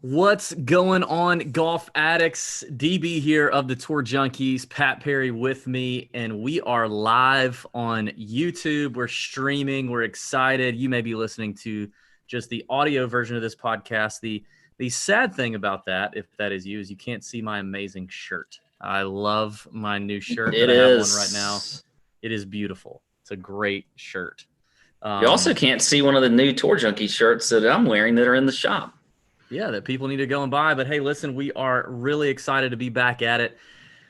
What's going on, golf addicts? DB here of the Tour Junkies, Pat Perry with me, and we are live on YouTube. We're streaming. We're excited. You may be listening to just the audio version of this podcast. The sad thing about that, if that is you, is you can't see my amazing shirt. I love my new shirt that It I have on right now. is. It is beautiful. It's a great shirt. You also Um, can't see one of the new Tour Junkie shirts that I'm wearing that are in the shop. yeah, that people need to go and buy. But hey, listen, we are really excited to be back at it.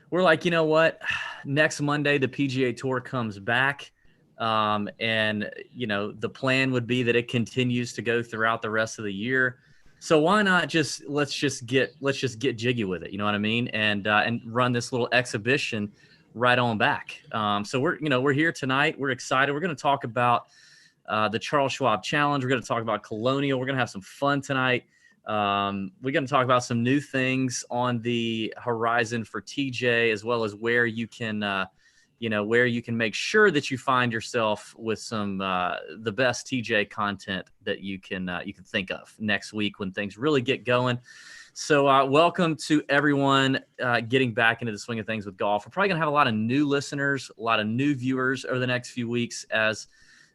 We're like, you know what? Next Monday, the PGA Tour comes back. And, the plan would be that it continues to go throughout the rest of the year. So why not let's just get jiggy with it. You know what I mean? And run this little exhibition right on back. So we're here tonight. We're excited. We're going to talk about the Charles Schwab Challenge. We're going to talk about Colonial. We're going to have some fun tonight. We're going to talk about some new things on the horizon for TJ, as well as where you can, where you can make sure that you find yourself with some the best TJ content that you can think of next week when things really get going. So welcome to everyone getting back into the swing of things with golf. We're probably going to have a lot of new listeners, a lot of new viewers over the next few weeks as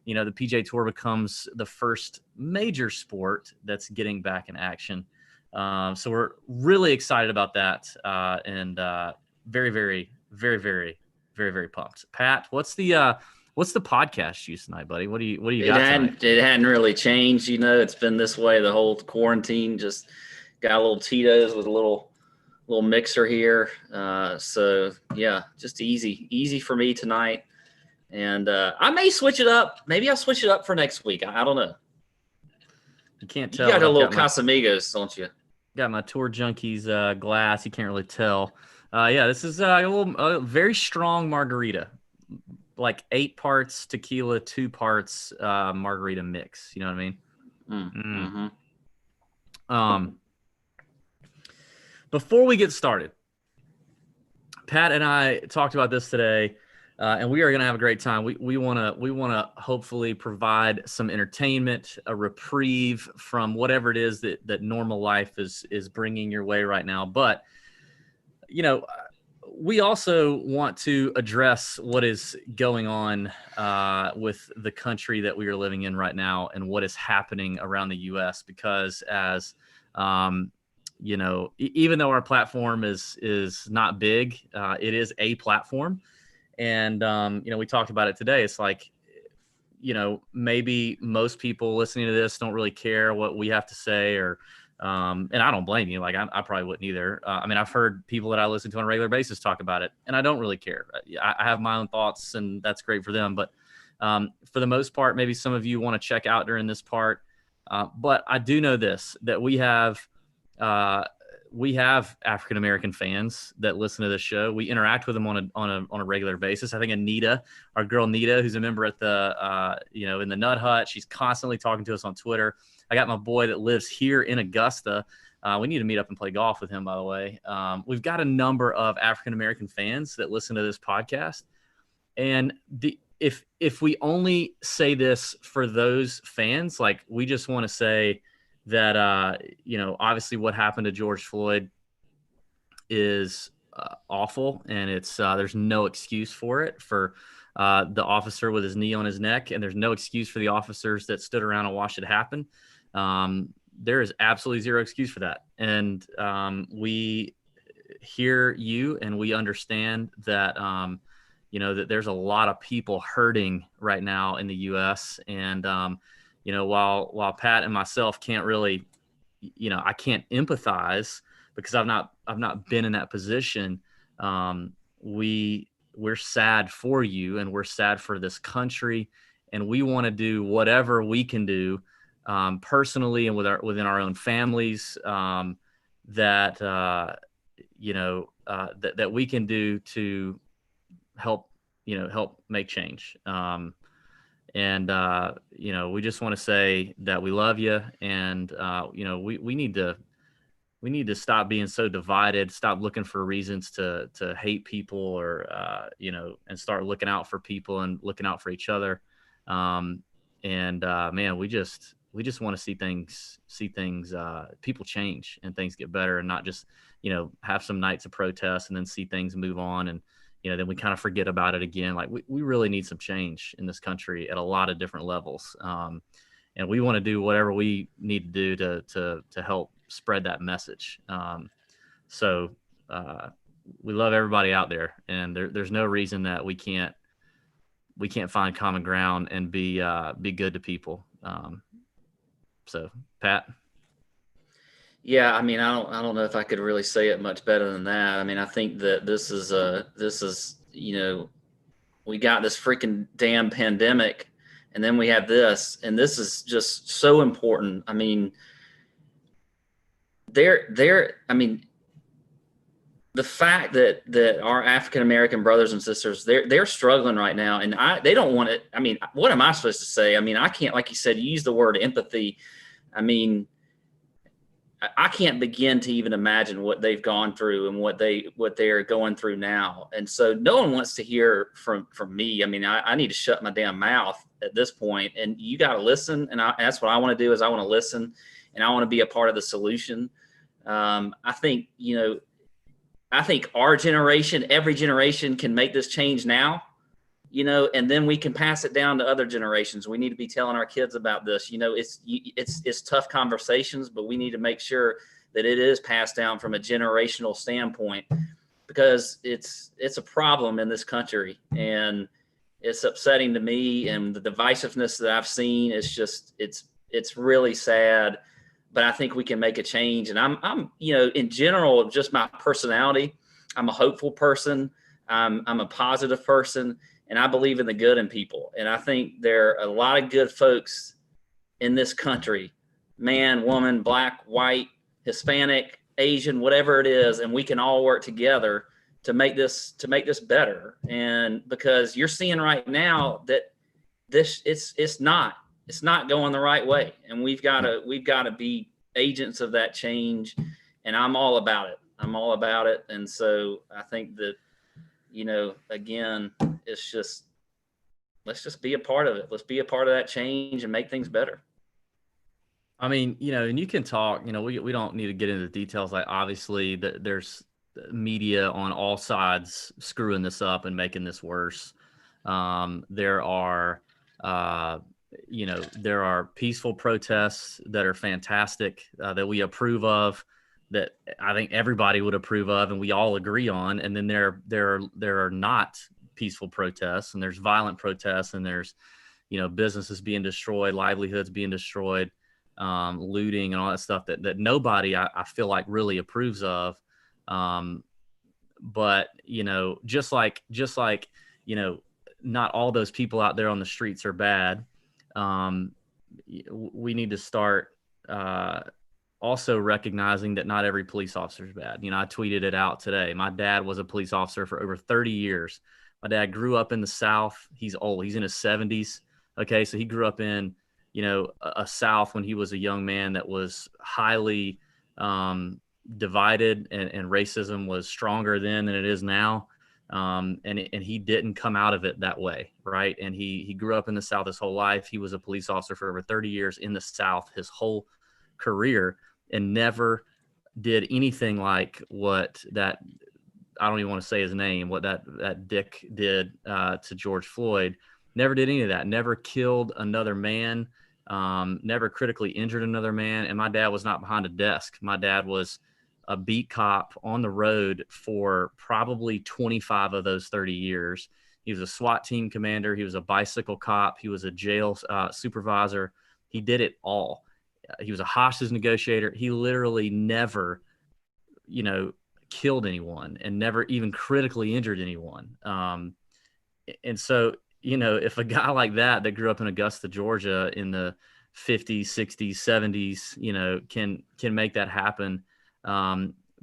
the PGA Tour becomes the first major sport that's getting back in action. So we're really excited about that, and very, very, very, very, very, very pumped. Pat, what's the podcast use tonight, buddy? What do you It got tonight? hadn't it hadn't really changed. It's been this way the whole quarantine. Just got a little Tito's with a little mixer here. So yeah, just easy for me tonight. And I may switch it up. Maybe I'll switch it up for next week. I don't know. You can't You tell, got but a I've little got my Casamigos, don't you? Tour Junkies glass. You can't really tell. Yeah, this is a very strong margarita, like 8 parts tequila, 2 parts margarita mix. You know what I mean? Mm. Mm-hmm. Um, Before we get started, Pat and I talked about this today, and we are going to have a great time. We want to hopefully provide some entertainment, a reprieve from whatever it is that normal life is bringing your way right now. But you know, we also want to address what is going on with the country that we are living in right now and what is happening around the U.S. Because as even though our platform is not big, it is a platform, and we talked about it today. It's like, maybe most people listening to this don't really care what we have to say, or and I don't blame you. Like I probably wouldn't either. I mean, I've heard people that I listen to on a regular basis talk about it, and I don't really care. I have my own thoughts, and that's great for them. But for the most part, maybe some of you want to check out during this part. But I do know this, that we have African American fans that listen to this show. We interact with them on a regular basis. I think Anita, our girl Nita, who's a member at the in the Nut Hut, she's constantly talking to us on Twitter. I got my boy that lives here in Augusta. We need to meet up and play golf with him, by the way. We've got a number of African American fans that listen to this podcast, and if we only say this for those fans, like, we just want to say that obviously what happened to George Floyd is awful, and it's there's no excuse for it for the officer with his knee on his neck, and there's no excuse for the officers that stood around and watched it happen. There is absolutely zero excuse for that, and we hear you, and we understand that that there's a lot of people hurting right now in the U.S. and while Pat and myself can't really, I can't empathize because I've not been in that position. We're sad for you, and we're sad for this country, and we want to do whatever we can do, personally and within our own families, that that we can do to help make change. And we just want to say that we love you, and we need to stop being so divided, stop looking for reasons to hate people, or and start looking out for people and looking out for each other. Man, we just want to see things, people change and things get better, and not just, have some nights of protest and then see things move on. And, then we kind of forget about it again. Like we really need some change in this country at a lot of different levels. And we want to do whatever we need to do to help spread that message. So we love everybody out there, and there's no reason that we can't find common ground and be good to people. So Pat. Yeah, I mean, I don't know if I could really say it much better than that. I mean, I think that this is we got this freaking damn pandemic, and then we have this, and this is just so important. I mean, I mean, the fact that our African American brothers and sisters, they're struggling right now, and they don't want it. I mean, what am I supposed to say? I mean, I can't, like you said, use the word empathy. I mean, I can't begin to even imagine what they've gone through and what they're going through now. And so no one wants to hear from me. I mean, I need to shut my damn mouth at this point, and you got to listen. And that's what I want to do, is I want to listen, and I want to be a part of the solution. I think, I think our generation, every generation, can make this change now, and then we can pass it down to other generations. We need to be telling our kids about this. It's tough conversations, but we need to make sure that it is passed down from a generational standpoint, because it's a problem in this country, and it's upsetting to me. And the divisiveness that I've seen is just, it's really sad. But I think we can make a change. And I'm in general, just my personality, I'm a hopeful person. I'm a positive person. And I believe in the good in people. And I think there are a lot of good folks in this country, man, woman, black, white, Hispanic, Asian, whatever it is. And we can all work together to make this better. And because you're seeing right now that it's not going the right way. And we've got to be agents of that change. And I'm all about it. And so I think that, again, it's just, let's just be a part of it. Let's be a part of that change and make things better. I mean, and you can talk, we don't need to get into the details. Like, obviously there's media on all sides screwing this up and making this worse. There are peaceful protests that are fantastic, that we approve of, that I think everybody would approve of and we all agree on. And then there are not peaceful protests, and there's violent protests, and there's, businesses being destroyed, livelihoods being destroyed, looting and all that stuff that nobody, I feel like, really approves of. But, just like, not all those people out there on the streets are bad. We need to start, also recognizing that not every police officer is bad. I tweeted it out today. My dad was a police officer for over 30 years. My dad grew up in the South. He's old. He's in his 70s. Okay. So he grew up in, a South when he was a young man that was highly divided, and racism was stronger then than it is now. And he didn't come out of it that way. Right. And he grew up in the South his whole life. He was a police officer for over 30 years in the South his whole career, and never did anything like what that, I don't even want to say his name, what that dick did to George Floyd. Never did any of that. Never killed another man. Never critically injured another man. And my dad was not behind a desk. My dad was a beat cop on the road for probably 25 of those 30 years. He was a SWAT team commander. He was a bicycle cop. He was a jail supervisor. He did it all. He was a hostage negotiator. He literally never, killed anyone, and never even critically injured anyone. And so, if a guy like that grew up in Augusta, Georgia in the 50s, 60s, 70s, can make that happen,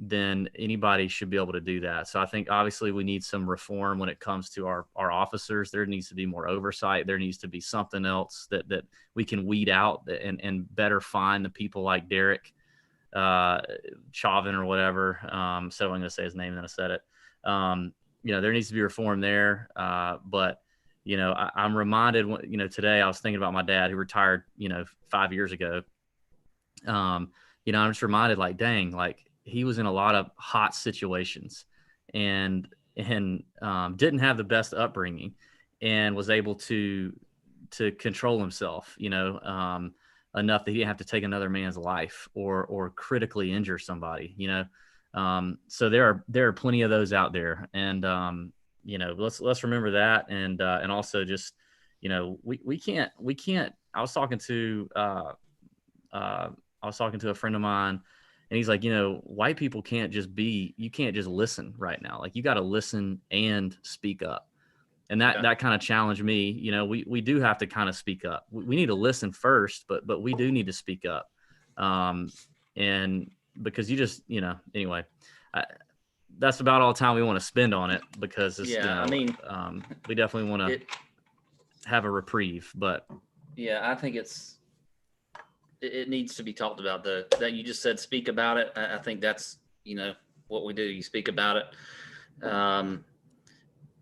then anybody should be able to do that. So I think obviously we need some reform when it comes to our officers. There needs to be more oversight. There needs to be something else that we can weed out and better find the people like Derek Chauvin or whatever. So I'm going to say his name and then I said it. There needs to be reform there. But I'm reminded, today I was thinking about my dad who retired, 5 years ago. I'm just reminded, like, dang, like he was in a lot of hot situations and didn't have the best upbringing and was able to control himself, enough that he didn't have to take another man's life or critically injure somebody, so there are plenty of those out there. And, let's remember that. And also just, we can't, I was talking to a friend of mine, and he's like, white people you can't just listen right now. Like, you got to listen and speak up. And that kind of challenged me. We do have to kind of speak up. We need to listen first, but we do need to speak up. And because you just, anyway, that's about all the time we want to spend on it, because it's, we definitely want to have a reprieve, but I think it needs to be talked about. That you just said, speak about it. I think that's, what we do. You speak about it.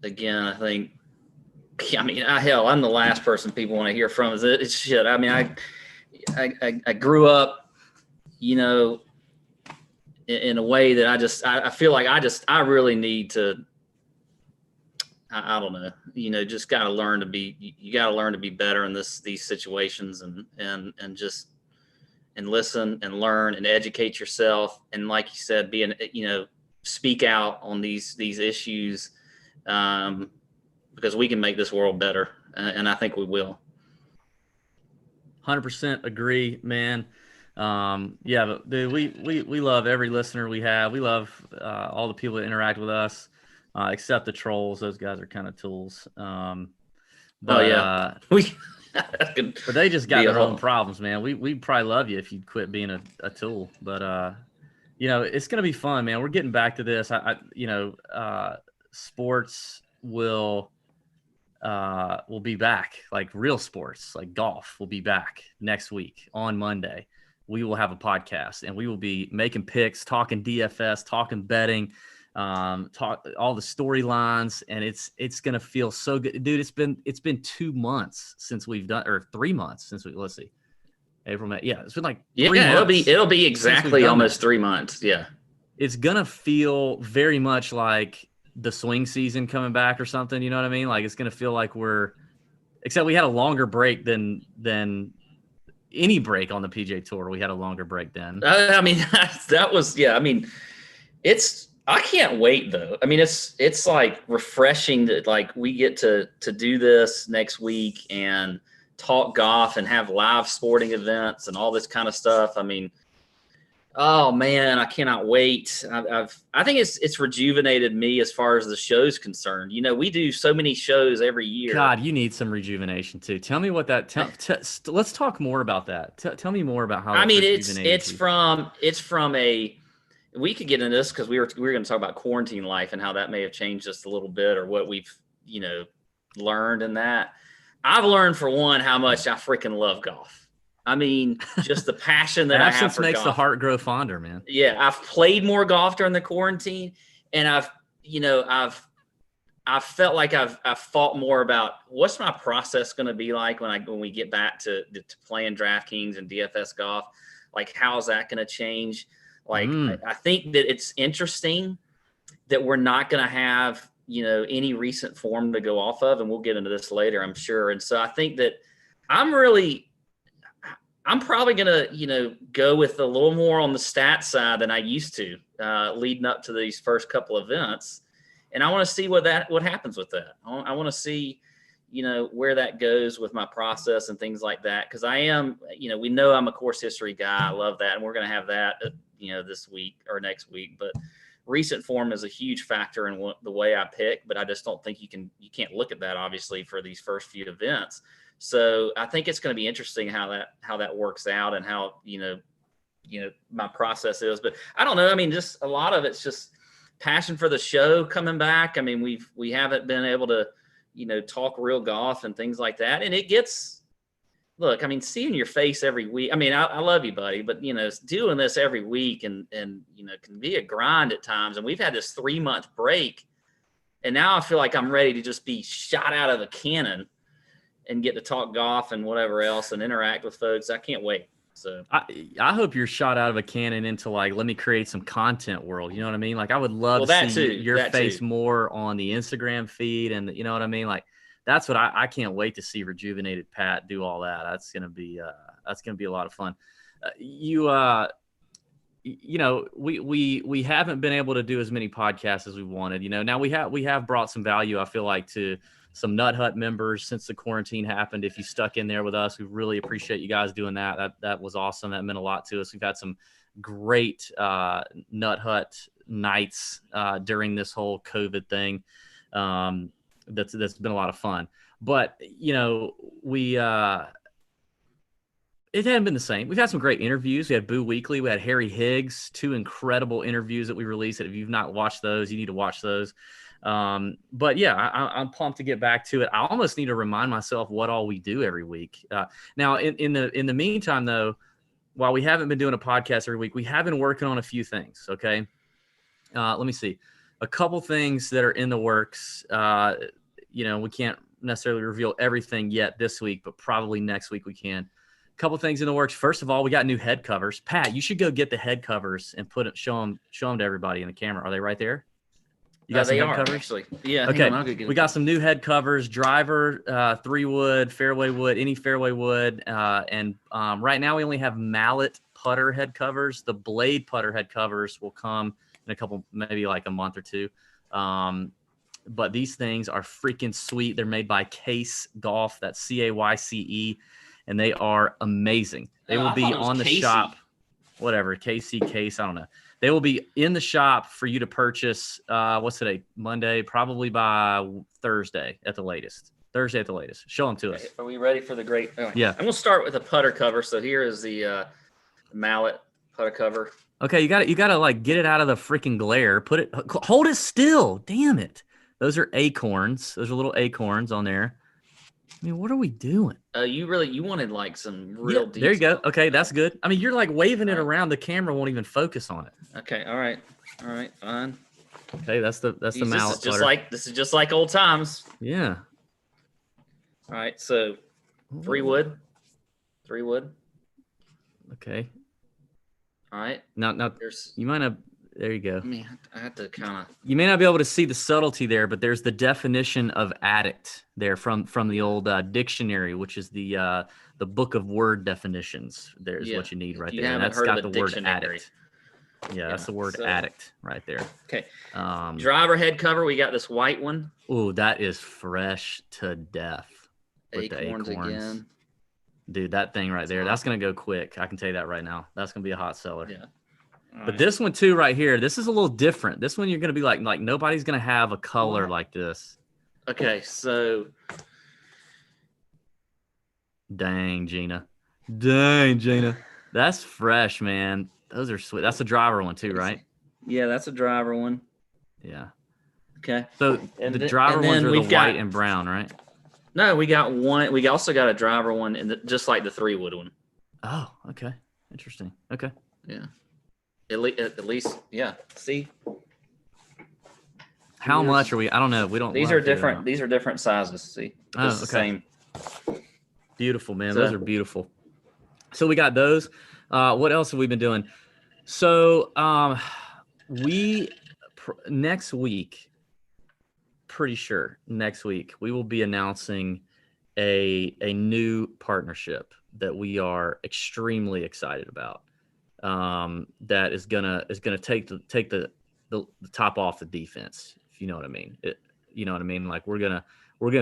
Again, I think, I'm the last person people want to hear from. It's shit. I mean, I grew up, in a way that I feel like I really need to, I don't know, just got to learn to be, you got to learn to be better in these situations, and just, and listen and learn and educate yourself. And like you said, speak out on these issues, because we can make this world better. And I think we will. 100% agree, man. But dude, we love every listener we have. We love all the people that interact with us, except the trolls. Those guys are kind of tools. But they just got their own problems, man. We'd probably love you if you'd quit being a tool. But it's gonna be fun, man. We're getting back to this. Sports will be back, like real sports, like golf will be back next week on Monday. We will have a podcast, and we will be making picks, talking DFS, talking betting, talk all the storylines, and it's gonna feel so good, dude. It's been 2 months since we've done, or 3 months since let's see, April, May. Yeah, it's been like 3 months. It'll be exactly almost 3 months. Yeah, it's gonna feel very much like the swing season coming back or something. You know what I mean? Like, it's gonna feel like except we had a longer break than any break on the PGA Tour. We had a longer break then. That was, I can't wait though. I mean, it's like refreshing that, like, we get to do this next week and talk golf and have live sporting events and all this kind of stuff. I mean, oh man, I cannot wait. I think it's rejuvenated me as far as the show's concerned. We do so many shows every year. God, you need some rejuvenation too. Tell me what that. Let's talk more about that. Tell me more about how. It's from a. We could get into this because we were going to talk about quarantine life and how that may have changed just a little bit, or what we've learned in that. I've learned, for one, how much I freaking love golf. I mean, just the passion that I have for golf. Makes the heart grow fonder, man. Yeah, I've played more golf during the quarantine, and I've felt like I've thought more about what's my process going to be like when we get back to playing DraftKings and DFS golf. Like, how's that going to change? Like, I think that it's interesting that we're not going to have any recent form to go off of, and we'll get into this later, I'm sure. And so I think that I'm probably going to, go with a little more on the stat side than I used to, leading up to these first couple events. And I want to see what happens with that. I want to see, where that goes with my process and things like that. Cause I am, we know I'm a course history guy. I love that. And we're going to have that, this week or next week, but recent form is a huge factor in the way I pick, but I just don't think you can't look at that obviously for these first few events. So I think it's going to be interesting how that works out, and how, my process is. But I don't know. I mean, just a lot of it's just passion for the show coming back. I mean, we haven't been able to, talk real golf and things like that. And it gets, look, I mean, seeing your face every week. I mean, I love you, buddy, but doing this every week and can be a grind at times. And we've had this 3-month break And now I feel like I'm ready to just be shot out of a cannon and get to talk golf and whatever else and interact with folks. I can't wait. So I hope you're shot out of a cannon into like, let me create some content world. You know what I mean? Like I would love to see your face more on the Instagram feed, and you know what I mean? Like that's what I can't wait to see Rejuvenated Pat do all that. That's gonna be a lot of fun. You know, we haven't been able to do as many podcasts as we wanted. You know, now we have brought some value, I feel like, to some Nut Hut members since the quarantine happened. If you stuck in there with us, we really appreciate you guys doing that. That was awesome. That meant a lot to us. We've had some great Nut Hut nights during this whole COVID thing. That's been a lot of fun. But you know, it hadn't been the same. We've had some great interviews. We had Boo Weekly. We had Harry Higgs, 2 incredible interviews that we released. If you've not watched those, you need to watch those. But yeah, I'm pumped to get back to it. I almost need to remind myself what all we do every week. Now, in the meantime, though, while we haven't been doing a podcast every week, we have been working on a few things. Okay, let me see. A couple things that are in the works. You know, we can't necessarily reveal everything yet this week, but probably next week we can. Couple things in the works. First of all, we got new head covers. Pat, you should go get the head covers and show them to everybody in the camera. Are they right there? You got some head covers? Actually. Yeah. Okay. We got some new head covers. Driver, 3-wood, fairway wood, any fairway wood, and right now we only have mallet putter head covers. The blade putter head covers will come in a couple, maybe like a month or two. But these things are freaking sweet. They're made by Case Golf. That's CAYCE. And they are amazing. They will be on the shop, whatever, KC Case, I don't know. They will be in the shop for you to purchase, what's today, Monday, probably by Thursday at the latest. Show them to us. Are we ready for the great? Yeah. I'm going to start with a putter cover. So here is the mallet putter cover. Okay, you got to like get it out of the freaking glare. Hold it still. Damn it. Those are acorns. Those are little acorns on there. I mean, what are we doing? You wanted like some real detail. There you go. Okay, that's good. I mean, you're like waving it around. The camera won't even focus on it. Okay. All right. Fine. Okay, that's the mallet putter. This is just like old times. Yeah. All right. So 3-wood. Okay. All right. Now you might not. There you go. I mean, I have to kind of. You may not be able to see the subtlety there, but there's the definition of addict there from the old dictionary, which is the book of word definitions. There's what you need right there. And that's got the word addict. Yeah, that's the word addict right there. Okay. Driver head cover. We got this white one. Ooh, that is fresh to death. With acorns again. Dude, that thing right there, that's going to go quick. I can tell you that right now. That's going to be a hot seller. Yeah. But this one too, right here, this is a little different. This one you're going to be like nobody's going to have a color like this. Okay, so. Dang, Gina. That's fresh, man. Those are sweet. That's a driver one too, right? Yeah, that's a driver one. Yeah. Okay. So the driver ones are the white and brown, right? No, we got one. We also got a driver one, just like the 3-wood one. Oh, okay. Interesting. Okay. Yeah. At least, yeah. See, how much are we? I don't know. We don't. These are different. These are different sizes. See, okay. The same. Beautiful, man. Those are beautiful. So we got those. What else have we been doing? So next week, pretty sure next week we will be announcing a new partnership that we are extremely excited about. That is gonna take the top off the defense, if you know what I mean. You know what I mean? Like we're gonna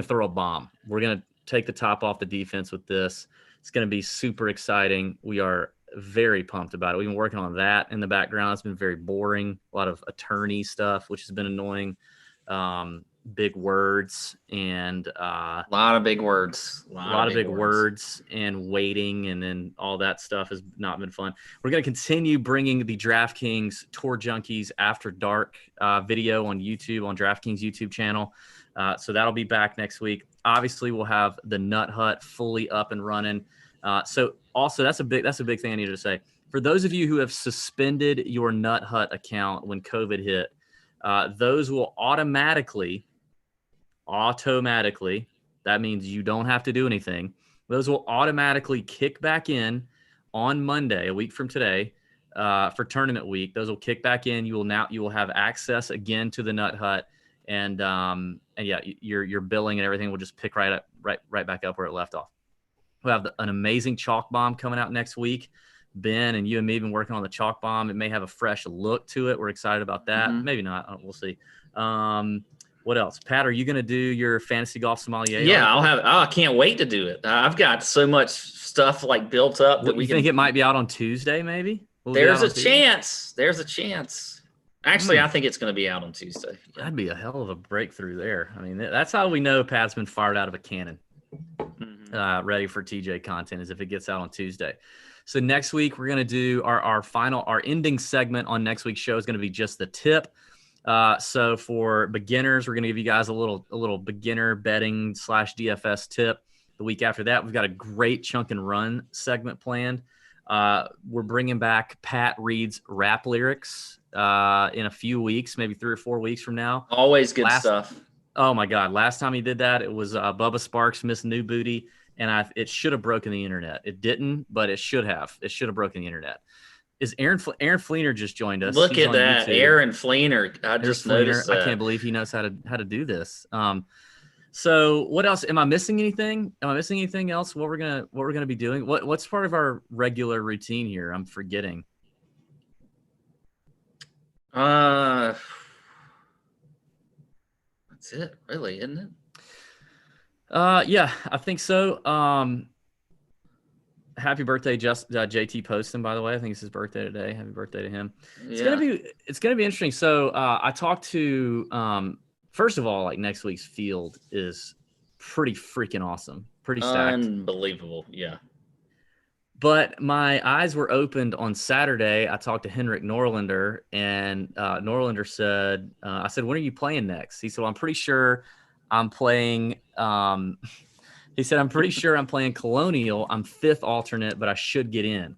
throw a bomb. We're gonna take the top off the defense with this. It's gonna be super exciting. We are very pumped about it. We've been working on that in the background. It's been very boring. A lot of attorney stuff, which has been annoying. Big words and a lot of big words. A lot of big words and waiting, and then all that stuff has not been fun. We're going to continue bringing the DraftKings Tour Junkies After Dark video on YouTube, on DraftKings YouTube channel. So that'll be back next week. Obviously, we'll have the Nut Hut fully up and running. So also that's a big thing I needed to say. For those of you who have suspended your Nut Hut account when COVID hit, those will automatically, that means you don't have to do anything. Those will automatically kick back in on Monday, a week from today, for tournament week. Those will kick back in. You will have access again to the Nut Hut, and yeah, your billing and everything will just pick right back up where it left off. We'll have an amazing chalk bomb coming out next week. Ben and you and me have been working on the chalk bomb. It may have a fresh look to it. We're excited about that. Mm-hmm. Maybe not. We'll see. What else? Pat, are you going to do your fantasy golf sommelier? Yeah, I can't wait to do it. I've got so much stuff like built up that we think it might be out on Tuesday, maybe? There's a chance. There's a chance. Actually, I think it's going to be out on Tuesday. Yeah. That'd be a hell of a breakthrough there. I mean, that's how we know Pat's been fired out of a cannon, ready for TJ content, is if it gets out on Tuesday. So next week, we're going to do our ending segment on next week's show is going to be just the tip. So for beginners, we're going to give you guys a little beginner betting / DFS tip. The week after that, we've got a great chunk and run segment planned. We're bringing back Pat Reed's rap lyrics in a few weeks, maybe 3 or 4 weeks from now. Always good stuff. Oh my God. Last time he did that, it was Bubba Sparks, Miss New Booty. And it should have broken the internet. It didn't, but it should have. It should have broken the internet. Is Aaron Fleener just joined us? Look at that, YouTube. Aaron Fleener. I just noticed that. I can't believe he knows how to do this. So what else? Am I missing anything? Am I missing anything else? What we're gonna be doing? What's part of our regular routine here? I'm forgetting. That's it, really, isn't it? Yeah, I think so. Happy birthday, JT Poston, by the way. I think it's his birthday today. Happy birthday to him. It's gonna be interesting. So I talked to first of all, like next week's field is pretty freaking awesome, pretty stacked, unbelievable. Yeah. But my eyes were opened on Saturday. I talked to Henrik Norlander, and Norlander said, I said, when are you playing next? He said, well, I'm pretty sure I'm playing. He said, I'm pretty sure I'm playing Colonial. I'm 5th alternate, but I should get in.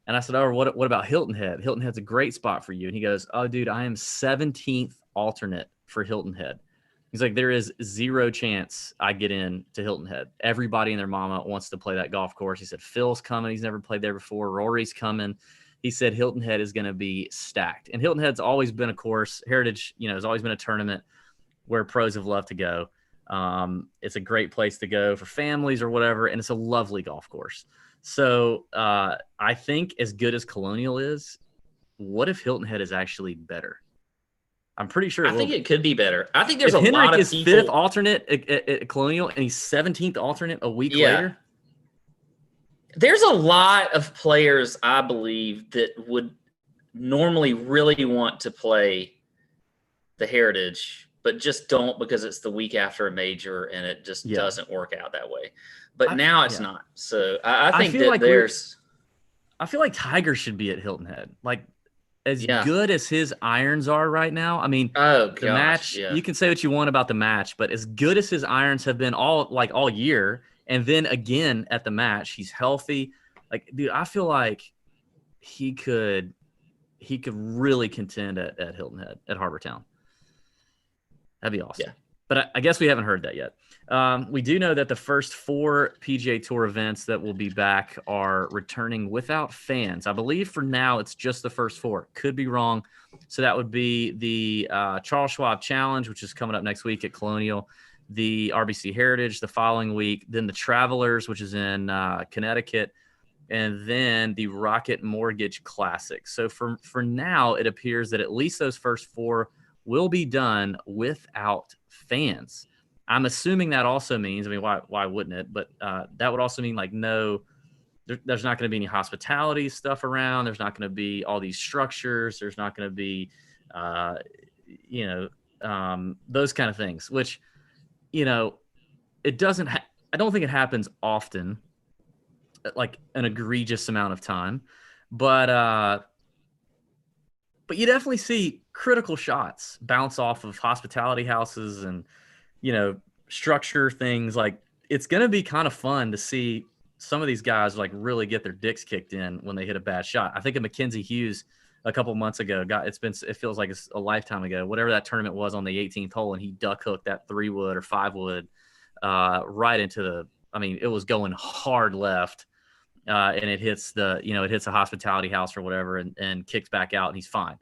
And I said, oh, what about Hilton Head? Hilton Head's a great spot for you. And he goes, oh, dude, I am 17th alternate for Hilton Head. He's like, there is 0 chance I get in to Hilton Head. Everybody and their mama wants to play that golf course. He said, Phil's coming. He's never played there before. Rory's coming. He said Hilton Head is going to be stacked. And Hilton Head's always been a course. Heritage, has always been a tournament where pros have loved to go. It's a great place to go for families or whatever, and it's a lovely golf course. So I think as good as Colonial is, what if Hilton Head is actually better? I'm pretty sure. I think it could be better. I think there's a Henrik lot of is people. 5th alternate at Colonial, and he's 17th alternate a week later. There's a lot of players, I believe, that would normally really want to play the Heritage, but just don't because it's the week after a major and it just doesn't work out that way. But now it's not. So I think that I feel like Tiger should be at Hilton Head. Like, as good as his irons are right now, I mean, the match, you can say what you want about the match, but as good as his irons have been all year, and then again at the match, he's healthy. Like, dude, I feel like he could really contend at Hilton Head, at Harbor Town. That'd be awesome. Yeah. But I guess we haven't heard that yet. We do know that the first 4 PGA Tour events that will be back are returning without fans. I believe for now it's just the first 4. Could be wrong. So that would be the Charles Schwab Challenge, which is coming up next week at Colonial, the RBC Heritage the following week, then the Travelers, which is in Connecticut, and then the Rocket Mortgage Classic. So for now, it appears that at least those first 4 will be done without fans. I'm assuming that also means, I mean, why wouldn't it? But that would also mean like there's not going to be any hospitality stuff around. There's not going to be all these structures. There's not going to be, those kind of things, which, it doesn't, I don't think it happens often, like an egregious amount of time, but you definitely see critical shots bounce off of hospitality houses and, structure things. Like, it's going to be kind of fun to see some of these guys like really get their dicks kicked in when they hit a bad shot. I think of Mackenzie Hughes a couple months ago. It feels like it's a lifetime ago. Whatever that tournament was on the 18th hole, and he duck hooked that 3-wood or 5-wood right into the. I mean, it was going hard left, and it hits a hospitality house or whatever, and kicks back out, and he's fine.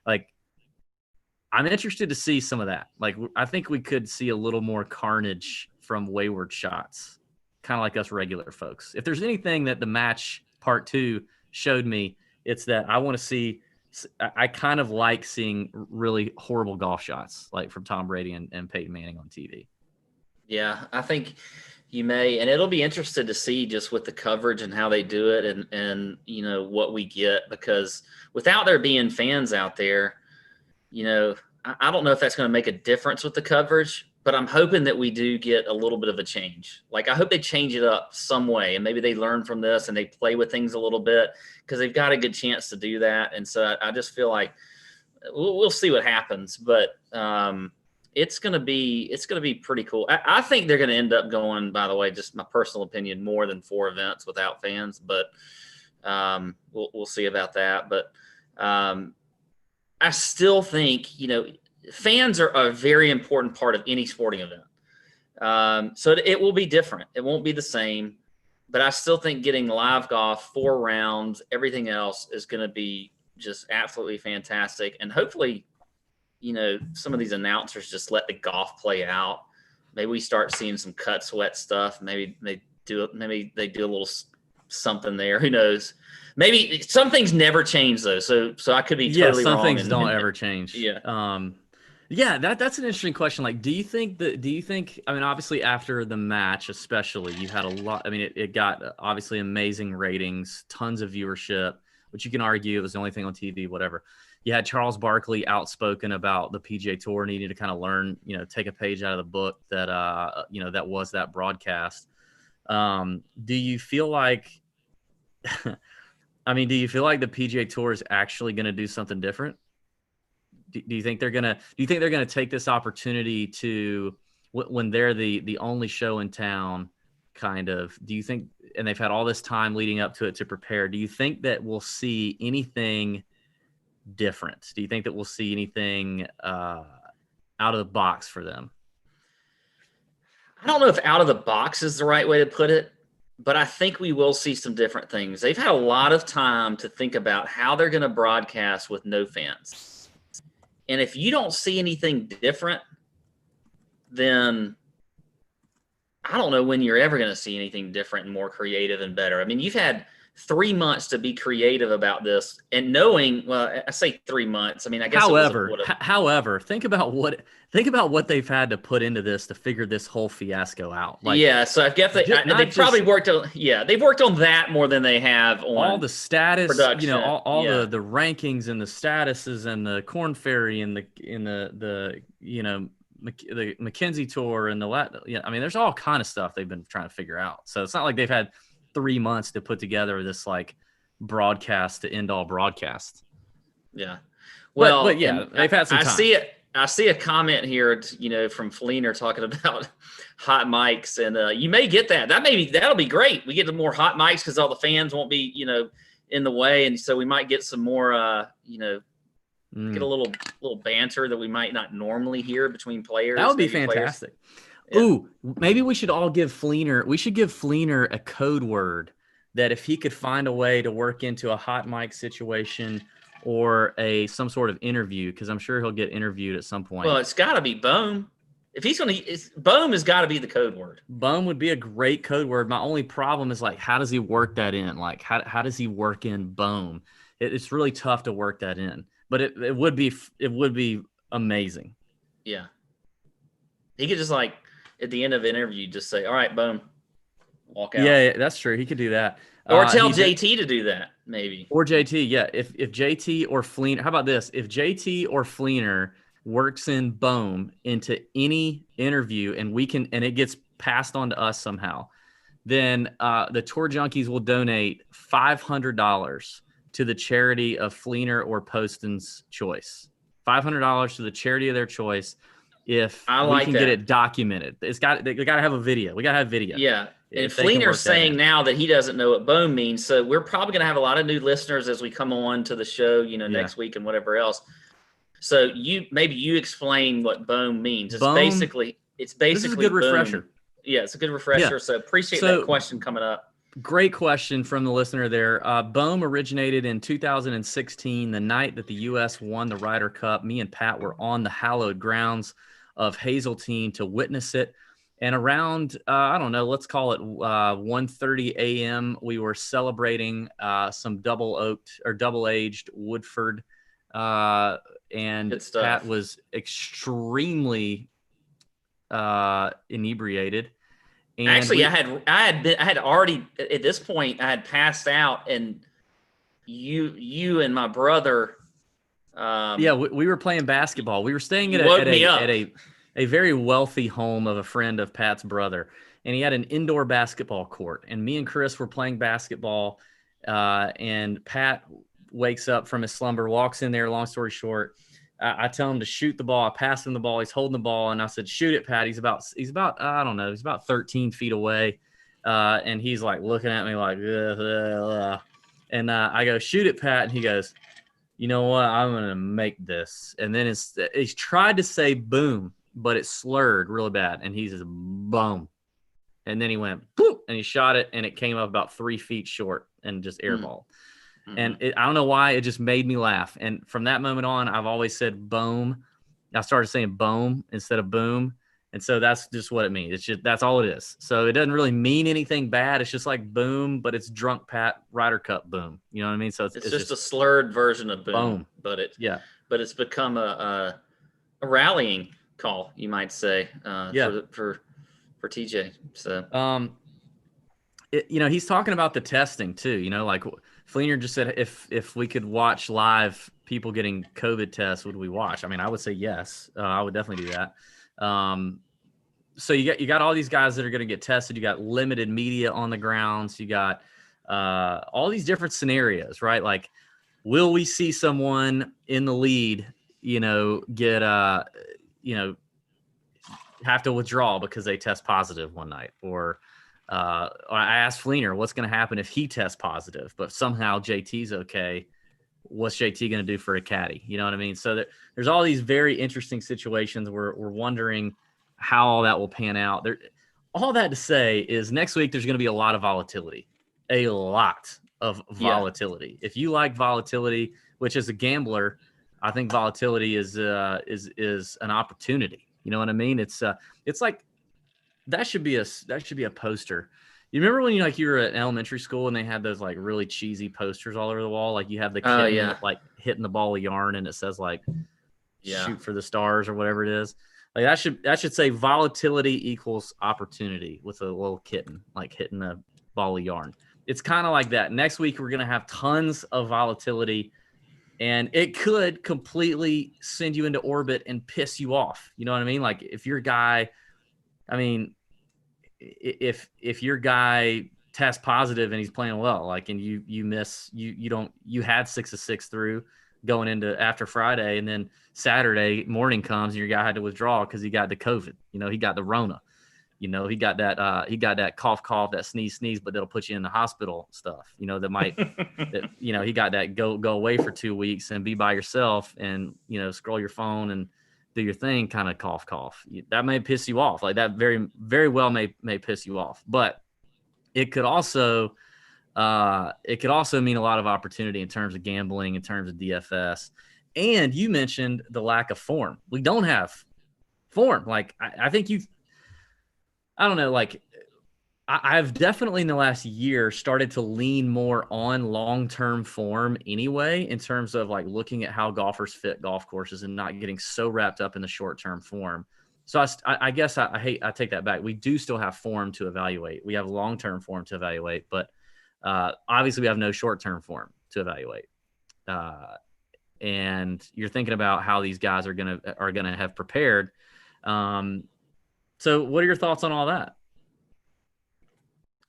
Like, I'm interested to see some of that. Like, I think we could see a little more carnage from wayward shots, kind of like us regular folks. If there's anything that the match part 2 showed me, it's that I want to see. I kind of like seeing really horrible golf shots, like from Tom Brady and Peyton Manning on TV. Yeah, I think you may, and it'll be interesting to see just with the coverage and how they do it, and what we get, because without there being fans out there, I don't know if that's going to make a difference with the coverage, but I'm hoping that we do get a little bit of a change. Like, I hope they change it up some way, and maybe they learn from this and they play with things a little bit, because they've got a good chance to do that. And so I just feel like we'll see what happens, but it's going to be pretty cool. I think they're going to end up going, by the way, just my personal opinion, more than 4 events without fans, but we'll see about that. But I still think, fans are a very important part of any sporting event. So it will be different. It won't be the same, but I still think getting live golf, 4 rounds, everything else is going to be just absolutely fantastic. And hopefully, some of these announcers just let the golf play out. Maybe we start seeing some cut sweat stuff. Maybe they do a little something there. Who knows? Maybe some things never change though. So I could be totally wrong. Some things don't ever change. Yeah. Yeah, that's an interesting question. Like, do you think, I mean, obviously after the match, especially, you had a lot, I mean, it got obviously amazing ratings, tons of viewership, which you can argue it was the only thing on TV, whatever. You had Charles Barkley outspoken about the PGA Tour needing to kind of learn, take a page out of the book that, that was that broadcast. Do you feel like, I mean, do you feel like the PGA Tour is actually going to do something different? Do you think they're gonna take this opportunity to, when they're the only show in town, kind of? Do you think, and they've had all this time leading up to it to prepare, do you think that we'll see anything different? Do you think that we'll see anything out of the box for them? I don't know if out of the box is the right way to put it, but I think we will see some different things. They've had a lot of time to think about how they're going to broadcast with no fans. And if you don't see anything different, then I don't know when you're ever going to see anything different and more creative and better. I mean, you've had 3 months to be creative about this, and knowing, well, I say 3 months. I mean, I guess. However, think about what they've had to put into this to figure this whole fiasco out. Like, yeah, so I guess they've probably worked on. Yeah, they've worked on that more than they have on all the status, production. all the rankings and the statuses and the Corn Ferry and the McKenzie Tour and I mean, there's all kind of stuff they've been trying to figure out. So it's not like they've had 3 months to put together this like broadcast to end all broadcasts. Yeah. Well, but yeah, they've had some time. I see a comment here, from Fleener talking about hot mics, and you may get that. That'll be great. We get the more hot mics because all the fans won't be, in the way, and so we might get some more, get a little banter that we might not normally hear between players. That would be fantastic. Yeah. Ooh, maybe we should all give Fleener. We should give Fleener a code word that if he could find a way to work into a hot mic situation or some sort of interview, because I'm sure he'll get interviewed at some point. Well, it's got to be Bohm. If he's going to, Bohm has got to be the code word. Bohm would be a great code word. My only problem is, like, how does he work that in? Like, how does he work in Bohm? It's really tough to work that in, but it would be amazing. Yeah. He could just, like, at the end of an interview, just say, all right, Bohm, walk out. Yeah, that's true. He could do that. Or tell JT to do that, maybe. Or JT, yeah. If JT or Fleener, how about this? If JT or Fleener works in Bohm into any interview and it gets passed on to us somehow, then the Tour Junkies will donate $500 to the charity of Fleener or Poston's choice. $500 to the charity of their choice. If we can get it documented, they got to have a video. We got to have video. Yeah. And if they can Fleener's work that saying in. now that he doesn't know what boom means. So we're probably going to have a lot of new listeners as we come on to the show, Yeah. next week and whatever else. So maybe you explain what boom means. Boom. It's This is a basically good refresher. boom. Yeah, it's a good Yeah. refresher. So appreciate that question coming up. Great question from the listener there. Bohm originated in 2016, the night that the U.S. won the Ryder Cup. Me and Pat were on the hallowed grounds of Hazeltine to witness it. And around, I don't know, let's call it 1:30 a.m., we were celebrating some double-aged Woodford. And Pat was extremely inebriated. And actually, I had already at this point I had passed out, and you and my brother. We were playing basketball. We were staying at a very wealthy home of a friend of Pat's brother, and he had an indoor basketball court. And me and Chris were playing basketball, and Pat wakes up from his slumber, walks in there. Long story short, I tell him to shoot the ball. I pass him the ball. He's holding the ball, and I said, "Shoot it, Pat." He's about I don't know. He's about 13 feet away, and he's like looking at me like, and I go, "Shoot it, Pat," and he goes, "You know what? I'm gonna make this." And then he's tried to say boom, but it slurred really bad, and he says boom, and then he went boop, and he shot it, and it came up about 3 feet short and just airballed. Mm-hmm. And I don't know why, it just made me laugh. And from that moment on, I've always said boom. I started saying boom instead of boom. And so that's just what it means. It's just, that's all it is. So it doesn't really mean anything bad. It's just like boom, but it's drunk Pat Ryder Cup boom. You know what I mean? So it's just a slurred version of boom. But it's become a rallying call, you might say, for TJ. So he's talking about the testing too. Like Fleener just said, if we could watch live people getting COVID tests, would we watch? I mean, I would say yes. I would definitely do that. So you got all these guys that are going to get tested. You got limited media on the grounds. You got all these different scenarios, right? Like, will we see someone in the lead, get have to withdraw because they test positive one night, or I asked Fleener, what's going to happen if he tests positive, but somehow JT's okay? What's JT going to do for a caddy? You know what I mean? So there's all these very interesting situations. We're wondering how all that will pan out. All that to say is next week there's going to be a lot of volatility, a lot of volatility. If you like volatility, which as a gambler, I think volatility is an opportunity. You know what I mean? It's like that should be a poster. You remember when you were at elementary school and they had those like really cheesy posters all over the wall? Like you have the kid like hitting the ball of yarn and it says like shoot for the stars or whatever it is. Like that should say volatility equals opportunity with a little kitten like hitting a ball of yarn. It's kind of like that. Next week we're gonna have tons of volatility, and it could completely send you into orbit and piss you off. You know what I mean? Like if your guy, if your guy tests positive and he's playing well, like, and you miss, you had 6 of 6 through going into after Friday, and then Saturday morning comes and your guy had to withdraw because he got the COVID. He got the Rona. He got that cough, that sneeze, but that'll put you in the hospital stuff. That might, he got that go away for 2 weeks and be by yourself and scroll your phone and do your thing, kind of cough. That may piss you off. Like that very, very well may piss you off. But it could also mean a lot of opportunity in terms of gambling, in terms of DFS. And you mentioned the lack of form. We don't have form. Like I think I don't know, like I've definitely in the last year started to lean more on long-term form anyway, in terms of like looking at how golfers fit golf courses and not getting so wrapped up in the short-term form. So I guess I take that back. We do still have form to evaluate. We have long-term form to evaluate, but obviously we have no short-term form to evaluate. And you're thinking about how these guys are gonna have prepared. So what are your thoughts on all that?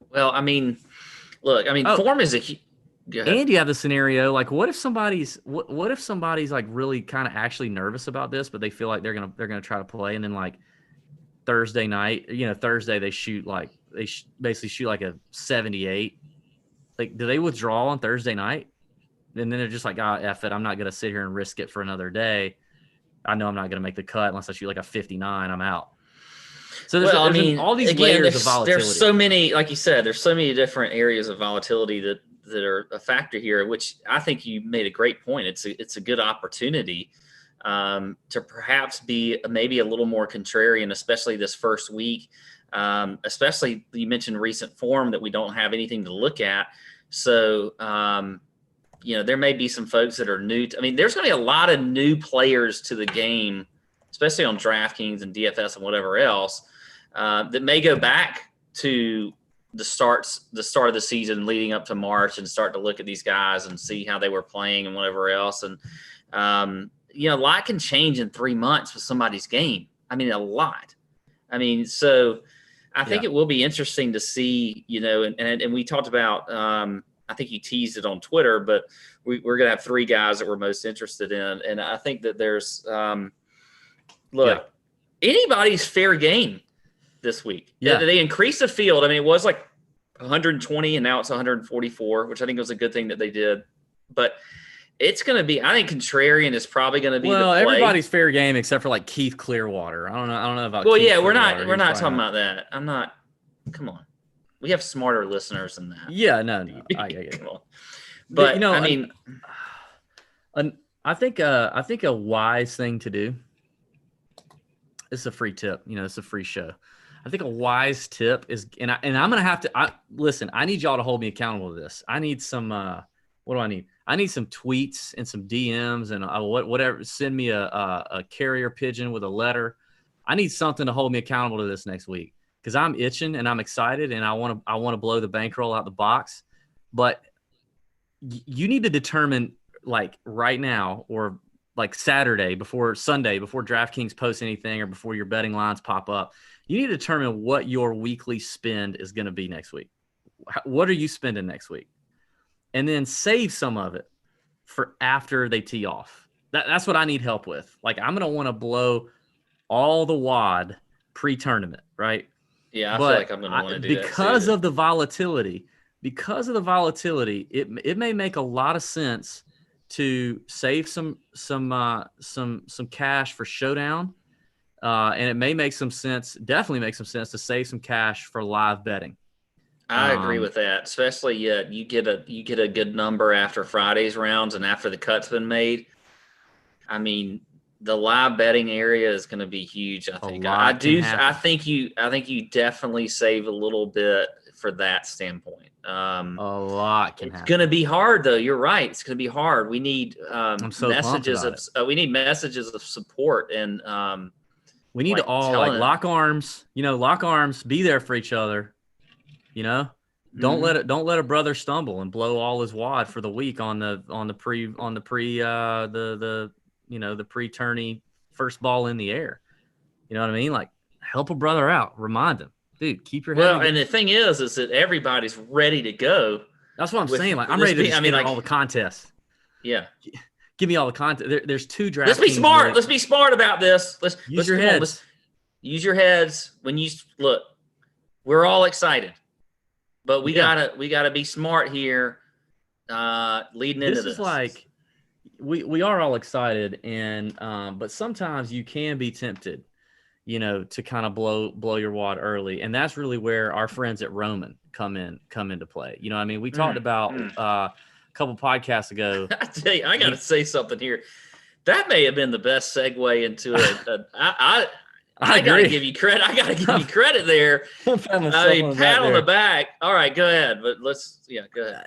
Well, form is and you have the scenario like, what if somebody's like really kind of actually nervous about this, but they feel like they're gonna try to play, and then like Thursday night, Thursday they shoot like they basically shoot like a 78. Like, do they withdraw on Thursday night? And then they're just like, F it. I'm not going to sit here and risk it for another day. I know I'm not going to make the cut unless I shoot like a 59. I'm out. So there's all these layers of volatility. There's so many, like you said, there's so many different areas of volatility that are a factor here, which I think you made a great point. It's a good opportunity to perhaps be maybe a little more contrarian, especially this first week. Especially you mentioned recent form that we don't have anything to look at. So, there may be some folks that are new. There's going to be a lot of new players to the game, especially on DraftKings and DFS and whatever else, that may go back to the start of the season leading up to March and start to look at these guys and see how they were playing and whatever else. And, a lot can change in 3 months with somebody's game. A lot. So I think it will be interesting to see, and we talked about, I think you teased it on Twitter, but we're going to have 3 guys that we're most interested in. And I think that there's, anybody's fair game this week. Yeah. They increased the field. It was like 120 and now it's 144, which I think was a good thing that they did. But it's going to be, I think contrarian is probably going to be the play. Everybody's fair game except for like Keith Clearwater. I don't know about Well, Keith yeah, Clearwater. we're not talking about that. Come on. We have smarter listeners than that. Yeah, no. Come on. But I think a wise thing to do. It's a free tip. It's a free show. I think a wise tip is, and I'm gonna have to listen. I need y'all to hold me accountable to this. I need some. What do I need? I need some tweets and some DMs and whatever. Send me a carrier pigeon with a letter. I need something to hold me accountable to this next week because I'm itching and I'm excited and I want to blow the bankroll out the box. But you need to determine like right now or like Sunday before DraftKings posts anything or before your betting lines pop up. You need to determine what your weekly spend is going to be next week. What are you spending next week? And then save some of it for after they tee off. That's what I need help with. Like, I'm going to want to blow all the wad pre-tournament, right? Yeah, I feel like I'm going to want to do that because of the volatility. Because of the volatility, it may make a lot of sense to save some cash for Showdown, and it may make some sense. Definitely make some sense to save some cash for live betting. I agree with that, especially you get a good number after Friday's rounds and after the cut's been made. The live betting area is going to be huge. I think I think you definitely save a little bit for that standpoint. A lot can happen. It's going to be hard though. You're right. It's going to be hard. We need messages of support and we need to all lock arms. Lock arms. Be there for each other. Don't let a brother stumble and blow all his wad for the week on the pre-tourney first ball in the air. You know what I mean? Like, help a brother out. Remind him, dude, keep your head. Well, and the thing is that everybody's ready to go. That's what I'm saying. Like, I'm ready to get all the contests. Yeah. Give me all the content. There's 2 drafts. Let's be smart. Let's be smart about this. Let's use your heads. Use your heads when you look. We're all excited. But we gotta be smart here, leading into this. This is like we are all excited, and but sometimes you can be tempted, to kind of blow your wad early, and that's really where our friends at Roman come into play. We talked about a couple podcasts ago. I tell you, I got to say something here. That may have been the best segue into it. I gotta give you credit. I gotta give you credit there. Pat on the back. All right, go ahead. But go ahead.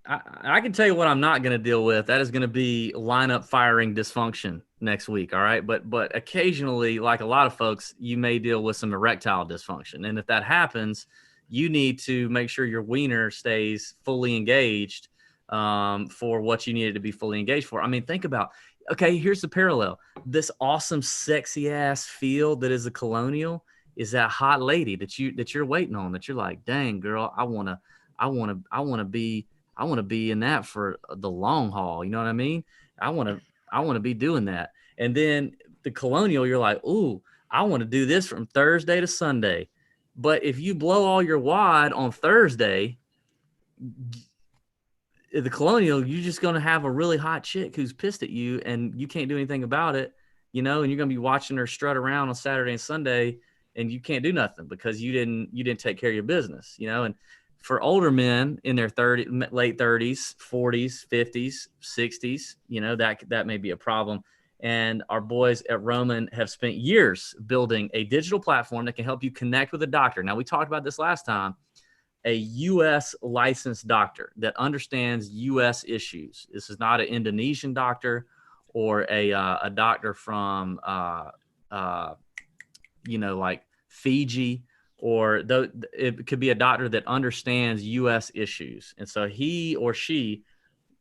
I can tell you what I'm not going to deal with. That is going to be lineup firing dysfunction next week. All right, but occasionally, like a lot of folks, you may deal with some erectile dysfunction, and if that happens, you need to make sure your wiener stays fully engaged for what you need it to be fully engaged for. Think about. Okay, here's the parallel. This awesome, sexy ass field that is a Colonial is that hot lady that you're waiting on. That you're like, dang girl, I wanna be in that for the long haul. You know what I mean? I wanna be doing that. And then the Colonial, you're like, ooh, I want to do this from Thursday to Sunday. But if you blow all your wad on Thursday, the Colonial, you're just going to have a really hot chick who's pissed at you and you can't do anything about it, and you're going to be watching her strut around on Saturday and Sunday and you can't do nothing because you didn't take care of your business, and for older men in their late 30s, 40s, 50s, 60s, that may be a problem. And our boys at Roman have spent years building a digital platform that can help you connect with a doctor. Now, we talked about this last time, a U.S. licensed doctor that understands U.S. issues. This is not an Indonesian doctor or a doctor from, like Fiji, or it could be a doctor that understands U.S. issues. And so he or she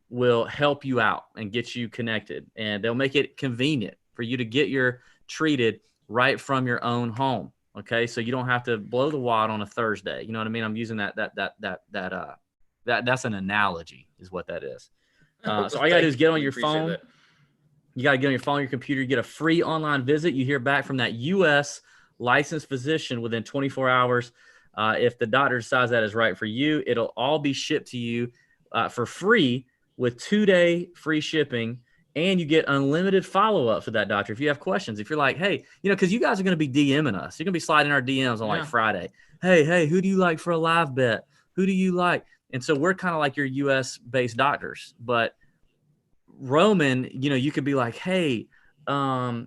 will help you out and get you connected, and they'll make it convenient for you to get your treated right from your own home. Okay. So you don't have to blow the wad on a Thursday. You know what I mean? I'm using that's an analogy is what that is. So all you gotta do is get on your phone. That. You got to get on your phone, your computer, get a free online visit. You hear back from that U.S. licensed physician within 24 hours. If the doctor decides that is right for you, it'll all be shipped to you for free with 2-day free shipping, and you get unlimited follow-up for that doctor. If you have questions, if you're like, hey, because you guys are going to be DMing us. You're going to be sliding our DMs on like Friday. Hey, who do you like for a live bet? Who do you like? And so we're kind of like your U.S.-based doctors. But Roman, you could be like, hey, I've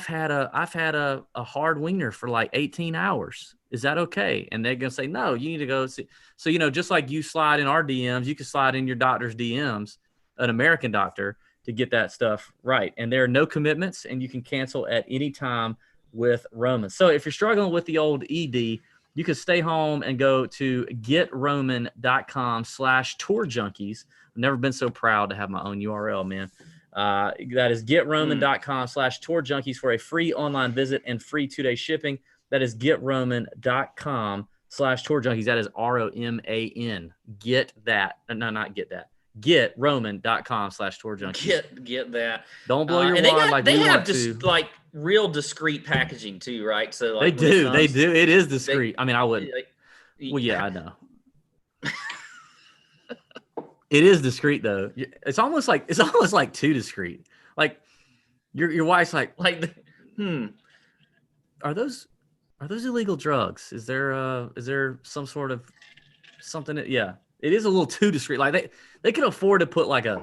had a hard wiener for like 18 hours. Is that okay? And they're going to say, no, you need to go see. So, just like you slide in our DMs, you can slide in your doctor's DMs, an American doctor, to get that stuff right. And there are no commitments, and you can cancel at any time with Roman. So if you're struggling with the old ED, you can stay home and go to getroman.com/Tour Junkies. I've never been so proud to have my own URL, man. That is getroman.com/Tour Junkies for a free online visit and free 2-day shipping. That is getroman.com/Tour Junkies. That is ROMAN. Get that. No, not get that. Getroman.com/Tour Junkies. Get that. Don't blow your wad like we want to. Like real discreet packaging too, right? So like they do. It is discreet. I mean, I would. Well, yeah, I know. It is discreet though. It's almost like too discreet. Like your wife's like, are those illegal drugs? Is there some sort of something that, yeah, it is a little too discreet. Like they can afford to put like I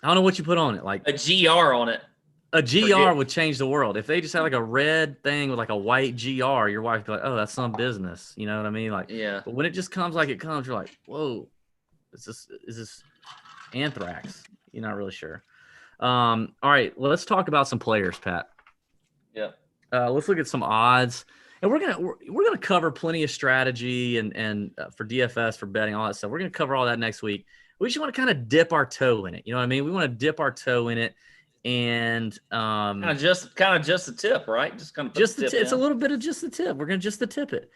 don't know what you put on it, like a GR on it. A GR would change the world. If they just had like a red thing with like a white GR, your wife would be like, oh, that's some business. You know what I mean? Like, yeah. But when it just comes like it comes, you're like, whoa, is this anthrax? You're not really sure. All right, well, let's talk about some players, Pat. Yeah. Let's look at some odds, and we're gonna cover plenty of strategy and for DFS, for betting, all that stuff. We're gonna cover all that next week. We just want to kind of dip our toe in it. You know what I mean? We want to dip our toe in it. And kind of just the tip, right? Just kind of it's a little bit of just the tip. We're gonna just the tip it,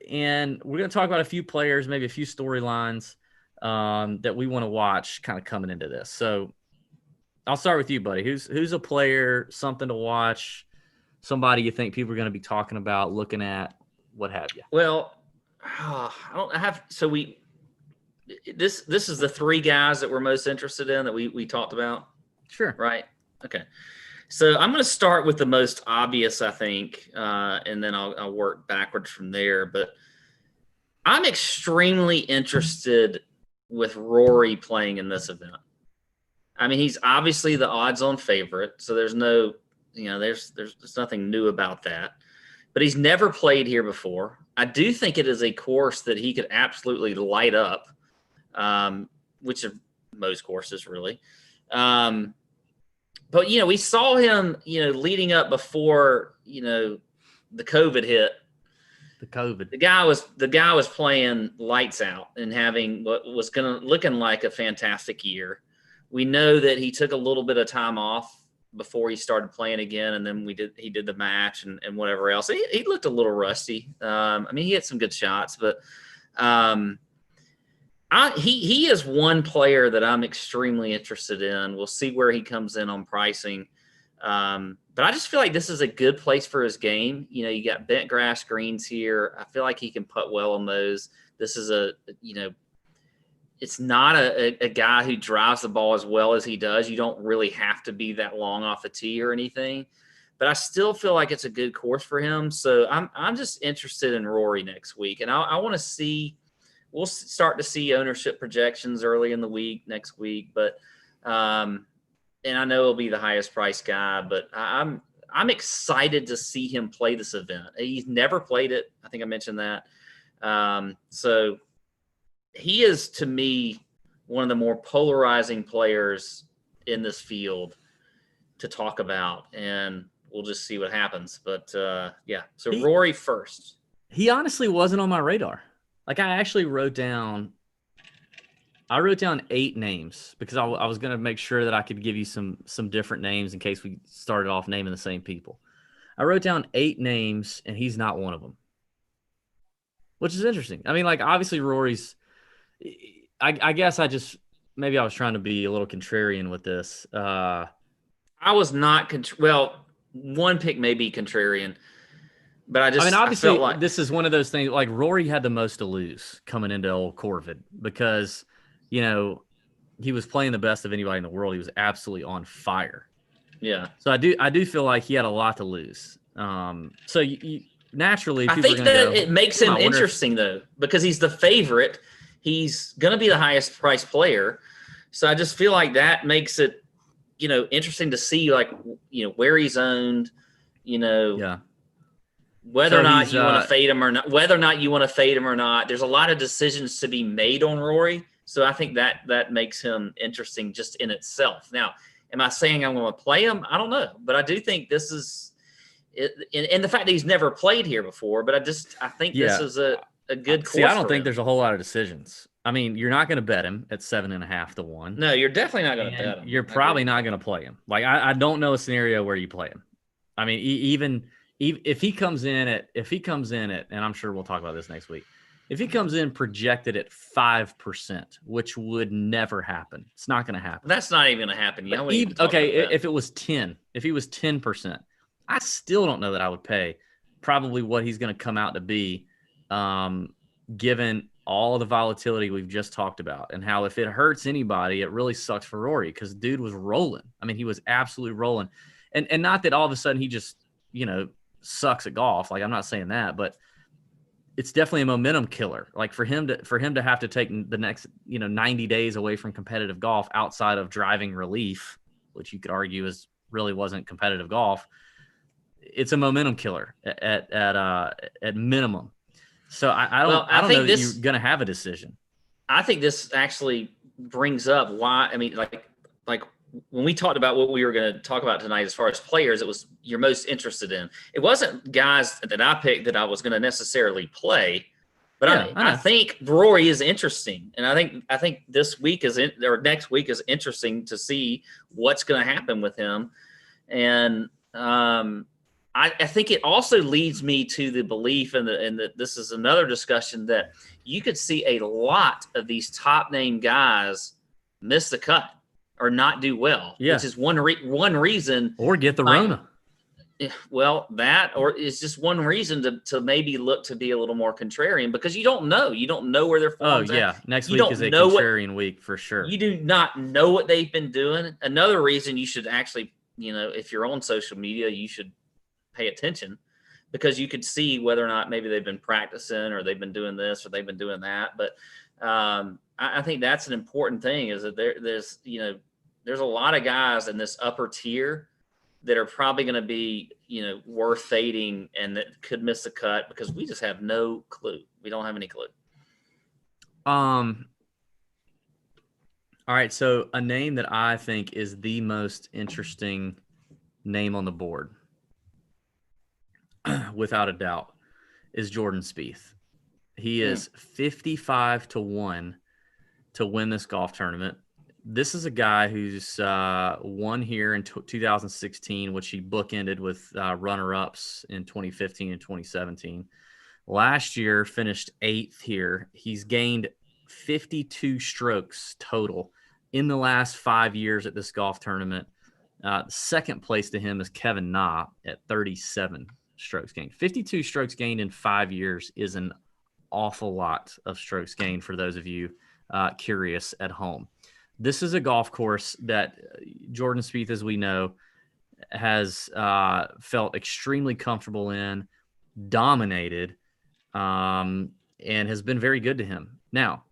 and we're gonna talk about a few players, maybe a few storylines that we want to watch, kind of coming into this. So I'll start with you, buddy. Who's a player, something to watch, somebody you think people are going to be talking about, looking at, what have you? Well, this is the three guys that we're most interested in that we talked about. Sure. Right. Okay. So I'm going to start with the most obvious, I think, and then I'll work backwards from there. But I'm extremely interested with Rory playing in this event. I mean, he's obviously the odds-on favorite, so there's no, there's nothing new about that. But he's never played here before. I do think it is a course that he could absolutely light up, which of most courses really. But, we saw him, leading up before, the COVID hit. The guy was playing lights out and having what was looking like a fantastic year. We know that he took a little bit of time off before he started playing again, and then he did the match and whatever else. He looked a little rusty. I mean, he had some good shots, but he is one player that I'm extremely interested in. We'll see where he comes in on pricing. But I just feel like this is a good place for his game. You know, you got bent grass greens here. I feel like he can putt well on those. This is it's not a guy who drives the ball as well as he does. You don't really have to be that long off the tee or anything. But I still feel like it's a good course for him. So I'm just interested in Rory next week. And I want to see – we'll start to see ownership projections early in the week next week. But and I know he'll be the highest priced guy, but I'm excited to see him play this event. He's never played it. I think I mentioned that. So he is, to me, one of the more polarizing players in this field to talk about, and we'll just see what happens. But yeah, so Rory first. He honestly wasn't on my radar. Like I actually wrote down 8 names because I was going to make sure that I could give you some different names in case we started off naming the same people. I wrote down 8 names, and he's not one of them, which is interesting. I mean, like obviously Rory's. I guess maybe I was trying to be a little contrarian with this. I was not well. One pick may be contrarian, but I mean, obviously, I felt like this is one of those things. Like Rory had the most to lose coming into Old Corvid because, you know, he was playing the best of anybody in the world. He was absolutely on fire. Yeah. So I do feel like he had a lot to lose. So you naturally, I think that it makes him interesting though, because he's the favorite. He's going to be the highest priced player. So I just feel like that makes it, you know, interesting to see, like, you know, where he's owned, you know, yeah. Whether or not you want to fade him or not, there's a lot of decisions to be made on Rory. So I think that makes him interesting just in itself. Now, am I saying I'm going to play him? I don't know, but I do think this is it, and the fact that he's never played here before. But I think this is a good course. See, I don't think there's a whole lot of decisions. I mean, you're not going to bet him at 7.5 to 1. No, you're definitely not going to bet him. You're probably not going to play him. Like I don't know a scenario where you play him. I mean, even if he comes in at, and I'm sure we'll talk about this next week. If he comes in projected at 5%, which would never happen, it's not going to happen. That's not even going to happen. If it was 10, if he was 10%, I still don't know that I would pay probably what he's going to come out to be, given all the volatility we've just talked about and how if it hurts anybody, it really sucks for Rory because dude was rolling. I mean, he was absolutely rolling, and not that all of a sudden he just, you know, sucks at golf. Like I'm not saying that, but it's definitely a momentum killer. Like for him to have to take the next, 90 days away from competitive golf outside of driving relief, which you could argue really wasn't competitive golf. It's a momentum killer at minimum. So I don't know that you're going to have a decision. I think this actually brings up why. I mean, like when we talked about what we were going to talk about tonight as far as players, it was you're most interested in. It wasn't guys that I picked that I was going to necessarily play, but I think Rory is interesting, and I think this week or next week is interesting to see what's going to happen with him, and I think it also leads me to the belief, and that this is another discussion, that you could see a lot of these top name guys miss the cut or not do well, which is one reason. Or get the Rona. Well, that, or it's just one reason to maybe look to be a little more contrarian, because you don't know. You don't know where they're from. Oh, yeah. Next week is a contrarian week for sure. You do not know what they've been doing. Another reason you should actually, if you're on social media, you should pay attention, because you could see whether or not maybe they've been practicing or they've been doing this or they've been doing that. But I think that's an important thing, is that there's a lot of guys in this upper tier that are probably going to be, worth fading and that could miss the cut because we just have no clue. We don't have any clue. All right. So a name that I think is the most interesting name on the board, without a doubt, is Jordan Spieth. He is 55 to 1 to win this golf tournament. This is a guy who's won here in 2016, which he bookended with runner-ups in 2015 and 2017. Last year, finished 8th here. He's gained 52 strokes total in the last 5 years at this golf tournament. Second place to him is Kevin Na at 37 strokes gained. 52 strokes gained in 5 years is an awful lot of strokes gained for those of you curious at home. This is a golf course that Jordan Spieth, as we know, has felt extremely comfortable in, dominated, and has been very good to him. Now,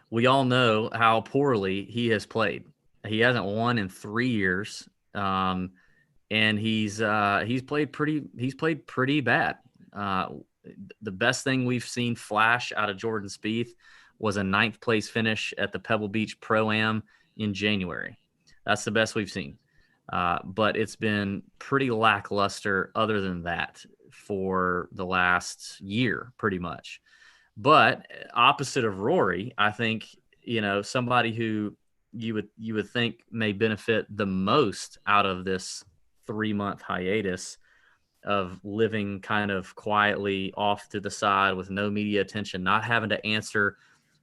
we all know how poorly he has played. He hasn't won in 3 years, and he's played pretty bad. The best thing we've seen flash out of Jordan Spieth was a 9th place finish at the Pebble Beach Pro-Am in January. That's the best we've seen. But it's been pretty lackluster other than that for the last year, pretty much. But opposite of Rory, I think, somebody who you would think may benefit the most out of this 3-month hiatus of living kind of quietly off to the side with no media attention, not having to answer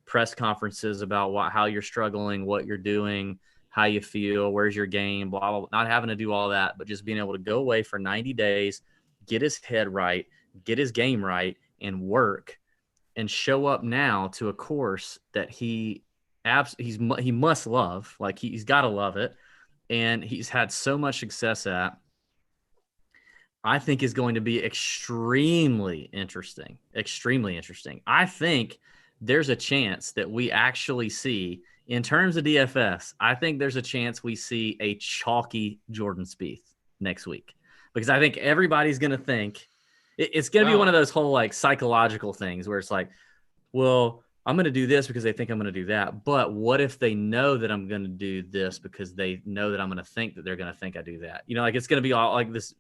press conferences about how you're struggling, what you're doing, how you feel, where's your game, blah, blah, blah, not having to do all that, but just being able to go away for 90 days, get his head right, get his game right, and work, and show up now to a course that he must love. Like, he's got to love it, and he's had so much success at. I think is going to be extremely interesting. Extremely interesting. I think there's a chance that we actually see, in terms of DFS, I think there's a chance we see a chalky Jordan Spieth next week, because I think everybody's going to think it's going to be one of those whole like psychological things where it's like, well, I'm going to do this because they think I'm going to do that. But what if they know that I'm going to do this because they know that I'm going to think that they're going to think I do that? Like, it's going to be all like this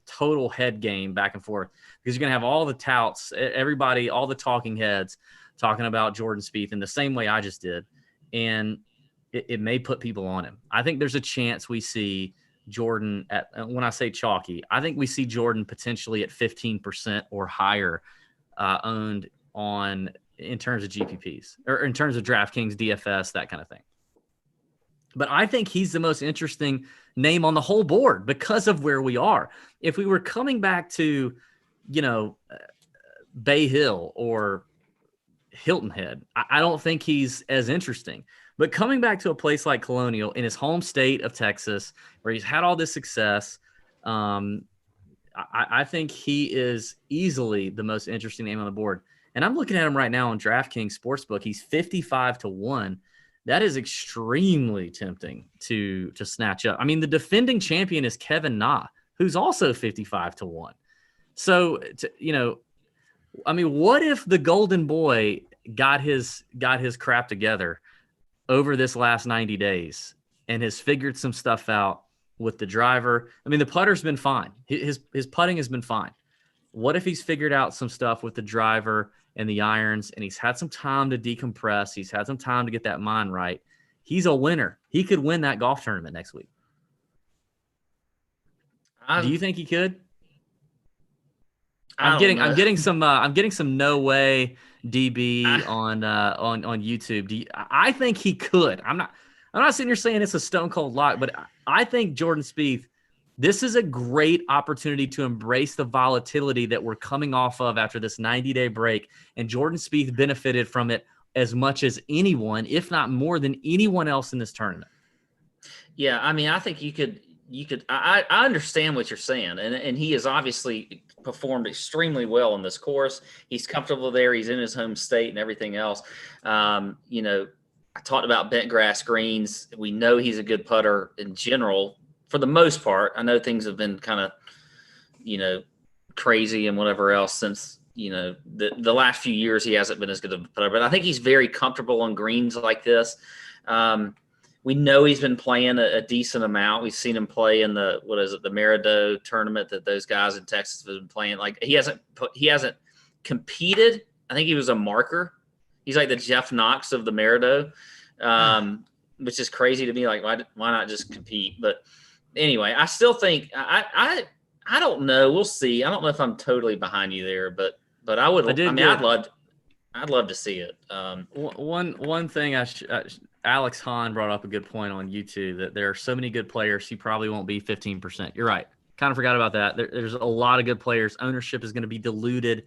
total head game back and forth, because you're going to have all the touts, everybody, all the talking heads talking about Jordan Spieth in the same way I just did. And it may put people on him. I think there's a chance we see Jordan when I say chalky, I think we see Jordan potentially at 15% or higher owned in terms of GPPs, or in terms of DraftKings, DFS, that kind of thing. But I think he's the most interesting name on the whole board because of where we are. If we were coming back to, Bay Hill or Hilton Head, I don't think he's as interesting. But coming back to a place like Colonial in his home state of Texas, where he's had all this success, I think he is easily the most interesting name on the board. And I'm looking at him right now on DraftKings Sportsbook. He's 55-1. That is extremely tempting to snatch up. I mean, the defending champion is Kevin Na, who's also 55-1. So, what if the Golden Boy got his crap together over this last 90 days and has figured some stuff out with the driver? I mean, the putter's been fine. His putting has been fine. What if he's figured out some stuff with the driver and the irons, and he's had some time to decompress? He's had some time to get that mind right. He's a winner. He could win that golf tournament next week. Do you think he could? I'm getting some no way DB on YouTube. I think he could. I'm not sitting here saying it's a stone cold lock, but I think Jordan Spieth, this is a great opportunity to embrace the volatility that we're coming off of after this 90-day break. And Jordan Spieth benefited from it as much as anyone, if not more than anyone else in this tournament. Yeah, I mean, I think you could. I understand what you're saying, and he has obviously performed extremely well in this course. He's comfortable there. He's in his home state and everything else. I talked about bent grass greens. We know he's a good putter in general. For the most part, I know things have been kind of, crazy and whatever else since, the last few years he hasn't been as good of a putter. But I think he's very comfortable on greens like this. We know he's been playing a decent amount. We've seen him play in the Marido tournament that those guys in Texas have been playing. Like, he hasn't competed. I think he was a marker. He's like the Jeff Knox of the Marido, which is crazy to me. Like, why not just compete? But anyway, I still think I don't know. We'll see. I don't know if I'm totally behind you there, but I'd love to see it. One thing Alex Hahn brought up a good point on YouTube that there are so many good players, he probably won't be 15%. You're right. Kind of forgot about that. There's a lot of good players. Ownership is going to be diluted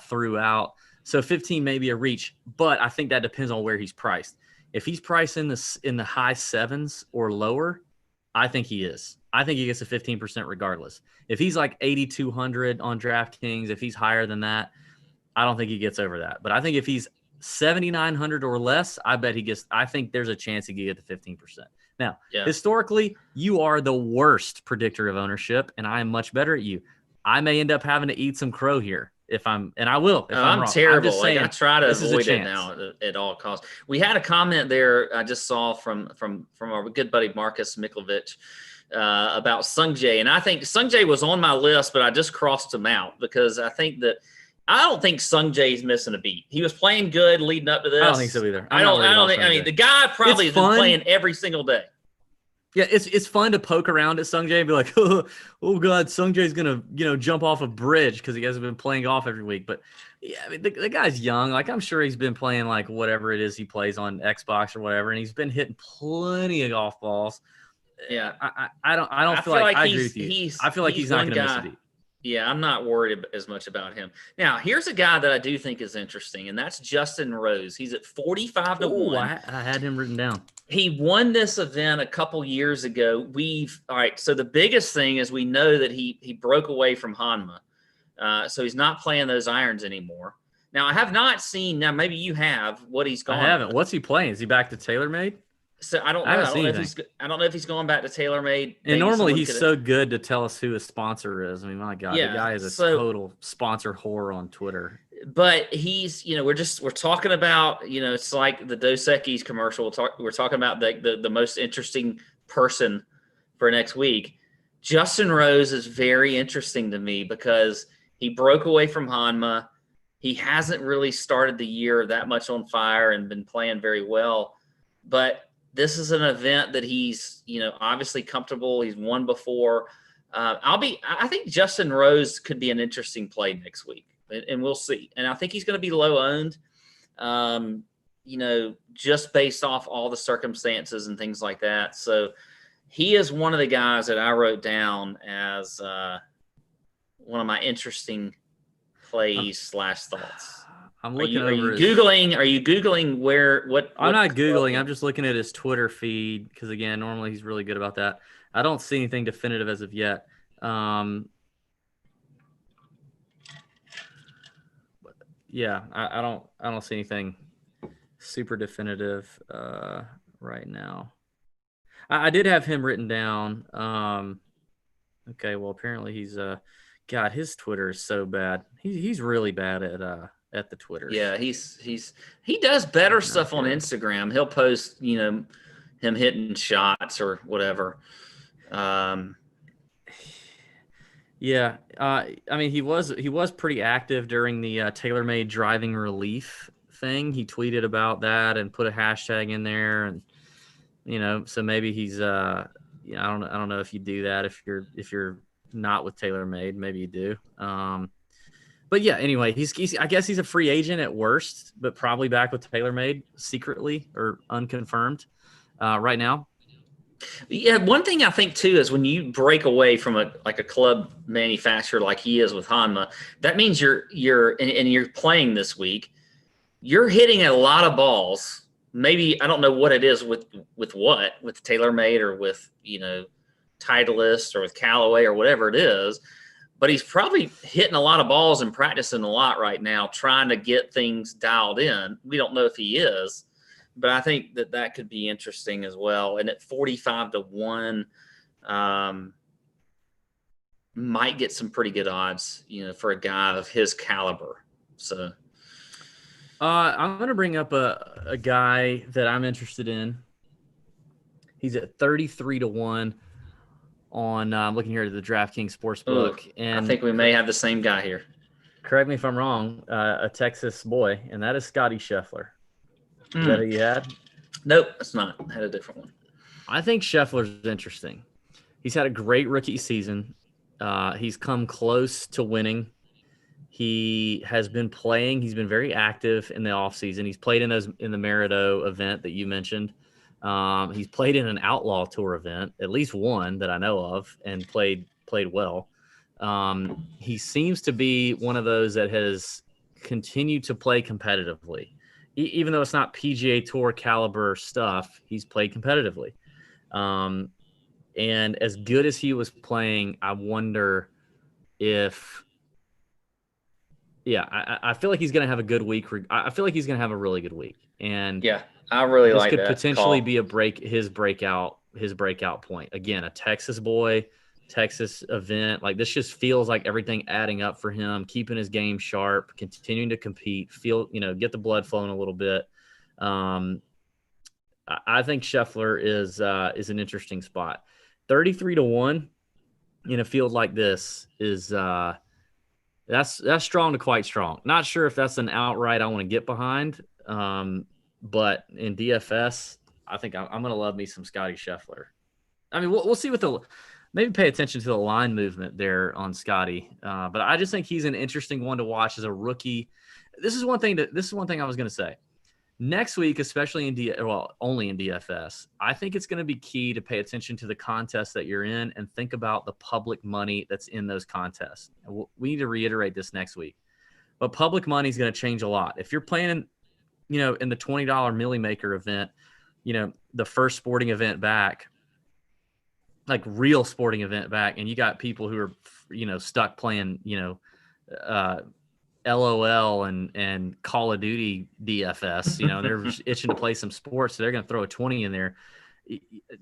throughout. So 15 may be a reach, but I think that depends on where he's priced. If he's priced in the high sevens or lower, I think he is. I think he gets a 15% regardless. If he's like 8,200 on DraftKings, if he's higher than that, I don't think he gets over that. But I think if he's 7,900 or less, I think there's a chance he could get the 15%. Now, historically, you are the worst predictor of ownership, and I am much better at you. I may end up having to eat some crow here and I will. If I'm wrong. Terrible. I'm just saying, I try to avoid it now at all costs. We had a comment there I just saw from our good buddy Marcus Miklovich about Sung Jae, and I think Sung Jae was on my list, but I just crossed him out because I don't think Sung Jae's missing a beat. He was playing good leading up to this. I don't think so either. I don't think. I mean, the guy probably has been playing every single day. Yeah, it's fun to poke around at Sung Jae and be like, oh God, Sung Jae's gonna jump off a bridge because he hasn't been playing golf every week. But yeah, I mean the guy's young. Like I'm sure he's been playing like whatever it is he plays on Xbox or whatever, and he's been hitting plenty of golf balls. Yeah, I don't feel like I agree with you. I feel like he's not gonna miss a beat. Yeah, I'm not worried as much about him. Now, here's a guy that I do think is interesting, and that's Justin Rose. He's at 45 to 1. I had him written down. He won this event a couple years ago. All right, so the biggest thing is we know that he broke away from Hanma. So he's not playing those irons anymore. Now, I have not seen, now maybe you have, what he's gone. I haven't. What's he playing? Is he back to TaylorMade? So I don't know. I don't know if he's going back to TaylorMade. And normally he's so good to tell us who his sponsor is. I mean, my God, the guy is a total sponsor whore on Twitter. But he's, we're talking about, it's like the Dos Equis commercial. We're talking about the most interesting person for next week. Justin Rose is very interesting to me because he broke away from Hanma. He hasn't really started the year that much on fire and been playing very well. But this is an event that he's, obviously comfortable. He's won before. I think Justin Rose could be an interesting play next week, and we'll see. And I think he's going to be low owned, just based off all the circumstances and things like that. So he is one of the guys that I wrote down as one of my interesting plays / thoughts. I'm looking Are you Googling what? I'm not Googling. I'm just looking at his Twitter feed because, again, normally he's really good about that. I don't see anything definitive as of yet. Yeah, I don't see anything super definitive right now. I did have him written down. Okay, well, apparently he's God, his Twitter is so bad. He's really bad at the Twitter. Yeah, he does better stuff on Instagram. He'll post, him hitting shots or whatever. Yeah, I mean he was pretty active during the TaylorMade driving relief thing. He tweeted about that and put a hashtag in there, and so maybe he's I don't know if you do that if you're not with TaylorMade, maybe you do. But yeah, anyway, I guess he's a free agent at worst, but probably back with TaylorMade secretly or unconfirmed right now. Yeah, one thing I think too is when you break away from a club manufacturer like he is with Hanma, that means you're playing this week. You're hitting a lot of balls. Maybe I don't know what it is with TaylorMade or with Titleist or with Callaway or whatever it is. But he's probably hitting a lot of balls and practicing a lot right now, trying to get things dialed in. We don't know if he is, but I think that could be interesting as well. And at 45 to 1, might get some pretty good odds, for a guy of his caliber. So, I'm going to bring up a guy that I'm interested in. He's at 33 to 1. On I'm looking here at the DraftKings Sportsbook, and I think we may have the same guy here. Correct me if I'm wrong. A Texas boy, and that is Scotty Scheffler. Is that who you had? Nope, that's not. I had a different one. I think Scheffler's interesting. He's had a great rookie season. He's come close to winning He has been playing. He's been very active in the offseason. He's played in the Marido event that you mentioned. He's played in an Outlaw Tour event, at least one that I know of, and played well. He seems to be one of those that has continued to play competitively. Even though it's not PGA Tour caliber stuff, he's played competitively. And as good as he was playing, I wonder if – yeah, I feel like he's going to have a good week. I feel like he's going to have a really good week, and Yeah, I really this like could that potentially call. be his breakout point. Again, a Texas boy, Texas event. Like, this just feels like everything adding up for him, keeping his game sharp, continuing to compete, get the blood flowing a little bit. I think Scheffler is an interesting spot. 33-1 in a field like this is that's strong to quite strong. Not sure if that's an outright I want to get behind, but in DFS, I think I'm going to love me some Scotty Scheffler. I mean, we'll see maybe pay attention to the line movement there on Scotty, but I just think he's an interesting one to watch as a rookie. This is one thing I was going to say. Next week, especially only in DFS, I think it's going to be key to pay attention to the contests that you're in and think about the public money that's in those contests. We need to reiterate this next week. But public money is going to change a lot. If you're playing, in the $20 Millie Maker event, the first sporting event back, like real sporting event back, and you got people who are, stuck playing, LOL and Call of Duty DFS, they're itching to play some sports. So they're going to throw a 20 in there.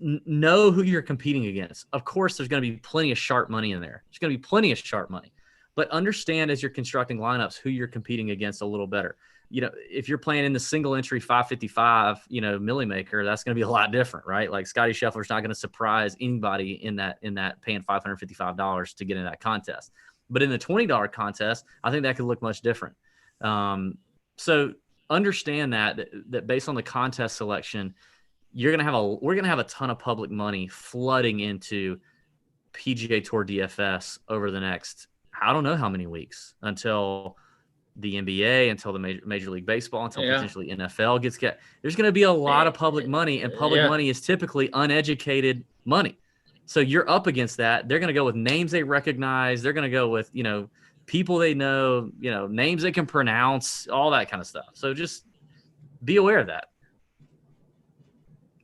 Know who you're competing against. Of course, there's going to be plenty of sharp money in there. There's going to be plenty of sharp money, but understand as you're constructing lineups, who you're competing against a little better. If you're playing in the single entry 555, Millie Maker, that's going to be a lot different, right? Like, Scotty Scheffler's not going to surprise anybody in that paying $555 to get in that contest. But in the $20 contest, I think that could look much different. So understand that based on the contest selection, we're going to have a ton of public money flooding into PGA Tour DFS over the next, I don't know how many weeks, until the NBA, until the Major League Baseball, until potentially NFL gets get. There's going to be a lot of public money, and public money is typically uneducated money. So you're up against that. They're going to go with names they recognize. They're going to go with, people they know, names they can pronounce, all that kind of stuff. So just be aware of that.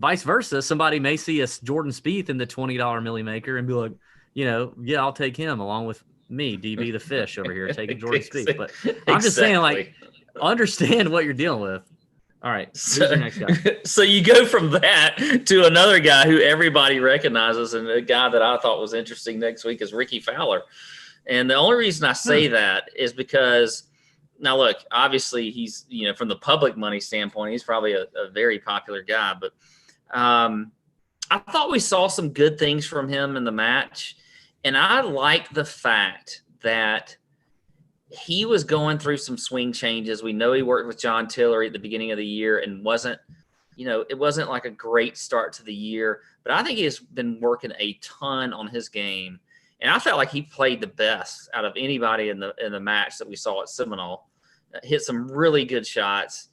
Vice versa, somebody may see a Jordan Spieth in the $20 Millie Maker and be like, yeah, I'll take him along with me, DB the Fish over here, taking Jordan Spieth. But I'm just saying, like, understand what you're dealing with. All right, who's your next guy? So you go from that to another guy who everybody recognizes, and a guy that I thought was interesting next week is Ricky Fowler. And the only reason I say that is because, now look, obviously he's, from the public money standpoint, he's probably a very popular guy. But I thought we saw some good things from him in the match. And I like the fact that he was going through some swing changes. We know he worked with John Tillery at the beginning of the year and it wasn't like a great start to the year, but I think he has been working a ton on his game. And I felt like he played the best out of anybody in the match that we saw at Seminole. Hit some really good shots.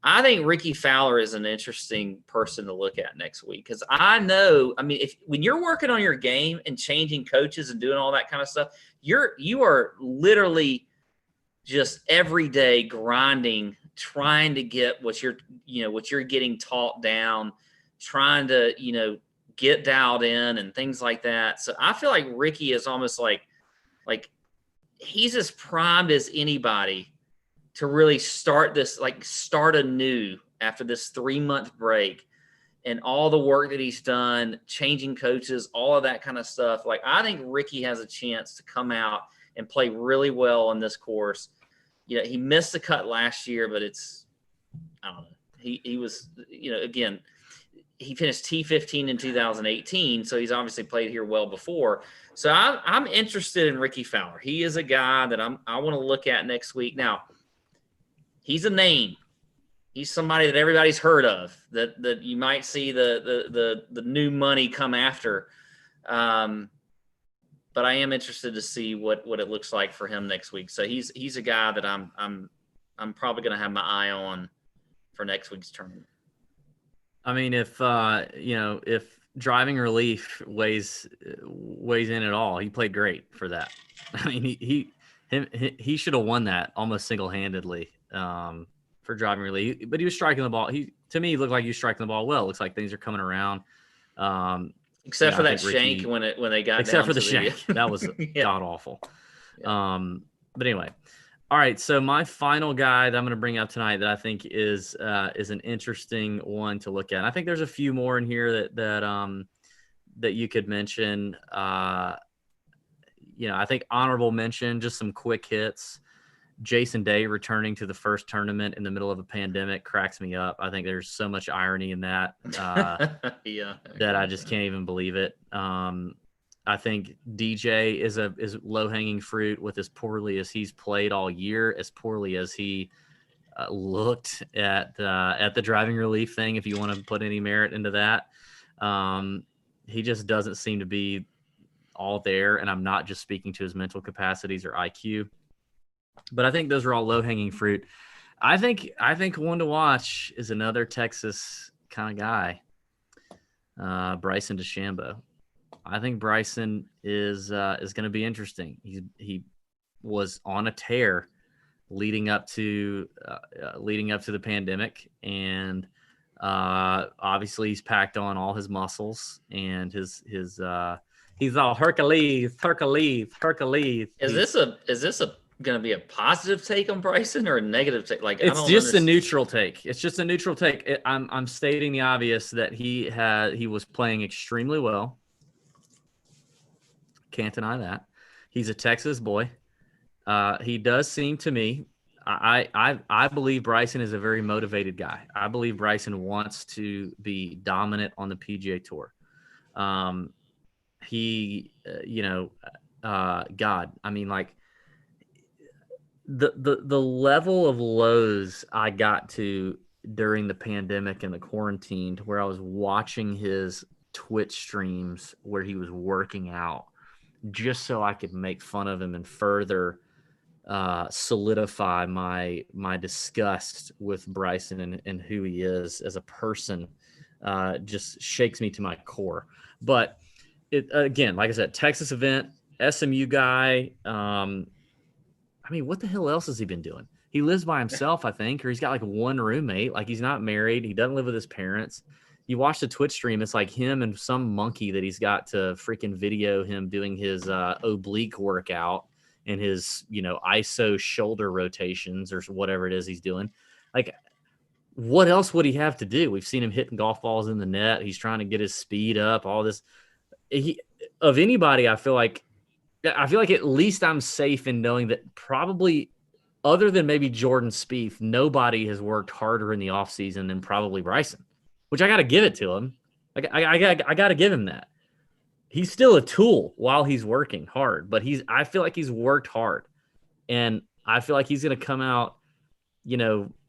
I think Ricky Fowler is an interesting person to look at next week, because when you're working on your game and changing coaches and doing all that kind of stuff, you are literally just every day grinding, trying to get what you're getting taught down, trying to, get dialed in and things like that. So I feel like Ricky is almost like he's as primed as anybody to really start anew after this 3-month break and all the work that he's done, changing coaches, all of that kind of stuff. Like, I think Ricky has a chance to come out and play really well on this course. He missed the cut last year, but I don't know. He was, again, he finished T15 in 2018, so he's obviously played here well before. So I'm interested in Ricky Fowler. He is a guy that I want to look at next week. Now, he's a name. He's somebody that everybody's heard of, that you might see the new money come after. but I am interested to see what it looks like for him next week. So he's a guy that I'm probably going to have my eye on for next week's tournament. I mean, if if driving relief weighs in at all, he played great for that. I mean, he should have won that almost single-handedly for driving relief. But he was striking the ball. To me, he looked like he was striking the ball well. It looks like things are coming around. Except for that shank when they got except down for the to shank. That was god awful. Yeah. But anyway. All right, so my final guy that I'm going to bring up tonight that I think is an interesting one to look at. And I think there's a few more in here that you could mention. I think honorable mention, just some quick hits. Jason Day returning to the first tournament in the middle of a pandemic cracks me up. I think there's so much irony in that that I just can't even believe it. I think DJ is low-hanging fruit with as poorly as he's played all year, as poorly as he looked at the driving relief thing, if you want to put any merit into that. He just doesn't seem to be all there, and I'm not just speaking to his mental capacities or IQ. But I think those are all low-hanging fruit. I think one to watch is another Texas kind of guy, Bryson DeChambeau. I think Bryson is going to be interesting. He was on a tear leading up to the pandemic, and obviously he's packed on all his muscles and his he's all Hercules. Is this a going to be a positive take on Bryson or a negative take? Like, it's just a neutral take. It's just a neutral take. I'm stating the obvious that he was playing extremely well. Can't deny that. He's a Texas boy. He does seem to me, I believe Bryson is a very motivated guy. I believe Bryson wants to be dominant on the PGA Tour. God, I mean, like the level of lows I got to during the pandemic and the quarantine, to where I was watching his Twitch streams where he was working out just so I could make fun of him and further solidify my disgust with Bryson and who he is as a person. Just shakes me to my core. But it, again, like I said, Texas event, SMU guy. I mean, what the hell else has he been doing? He lives by himself, I think, or he's got like one roommate. Like, he's not married. He doesn't live with his parents. You watch the Twitch stream, it's like him and some monkey that he's got to freaking video him doing his oblique workout and his, ISO shoulder rotations or whatever it is he's doing. Like, what else would he have to do? We've seen him hitting golf balls in the net. He's trying to get his speed up, all this. Of anybody, I feel like at least I'm safe in knowing that probably, other than maybe Jordan Spieth, nobody has worked harder in the offseason than probably Bryson. Which I got to give it to him. I got to give him that. He's still a tool while he's working hard, but I feel like he's worked hard, and I feel like he's going to come out,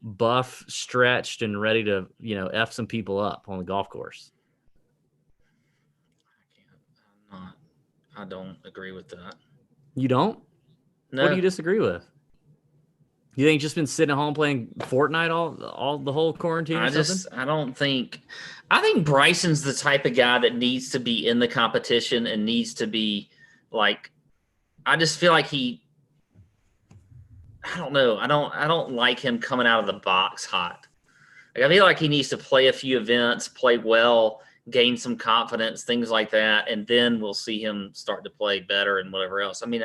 buff, stretched, and ready to, F some people up on the golf course. I don't agree with that. You don't? No. What do you disagree with? You think he's just been sitting at home playing Fortnite all the whole quarantine? I think Bryson's the type of guy that needs to be in the competition and needs to be like, I just feel like I don't know. I don't like him coming out of the box hot. Like, I feel like he needs to play a few events, play well, gain some confidence, things like that, and then we'll see him start to play better and whatever else. I mean,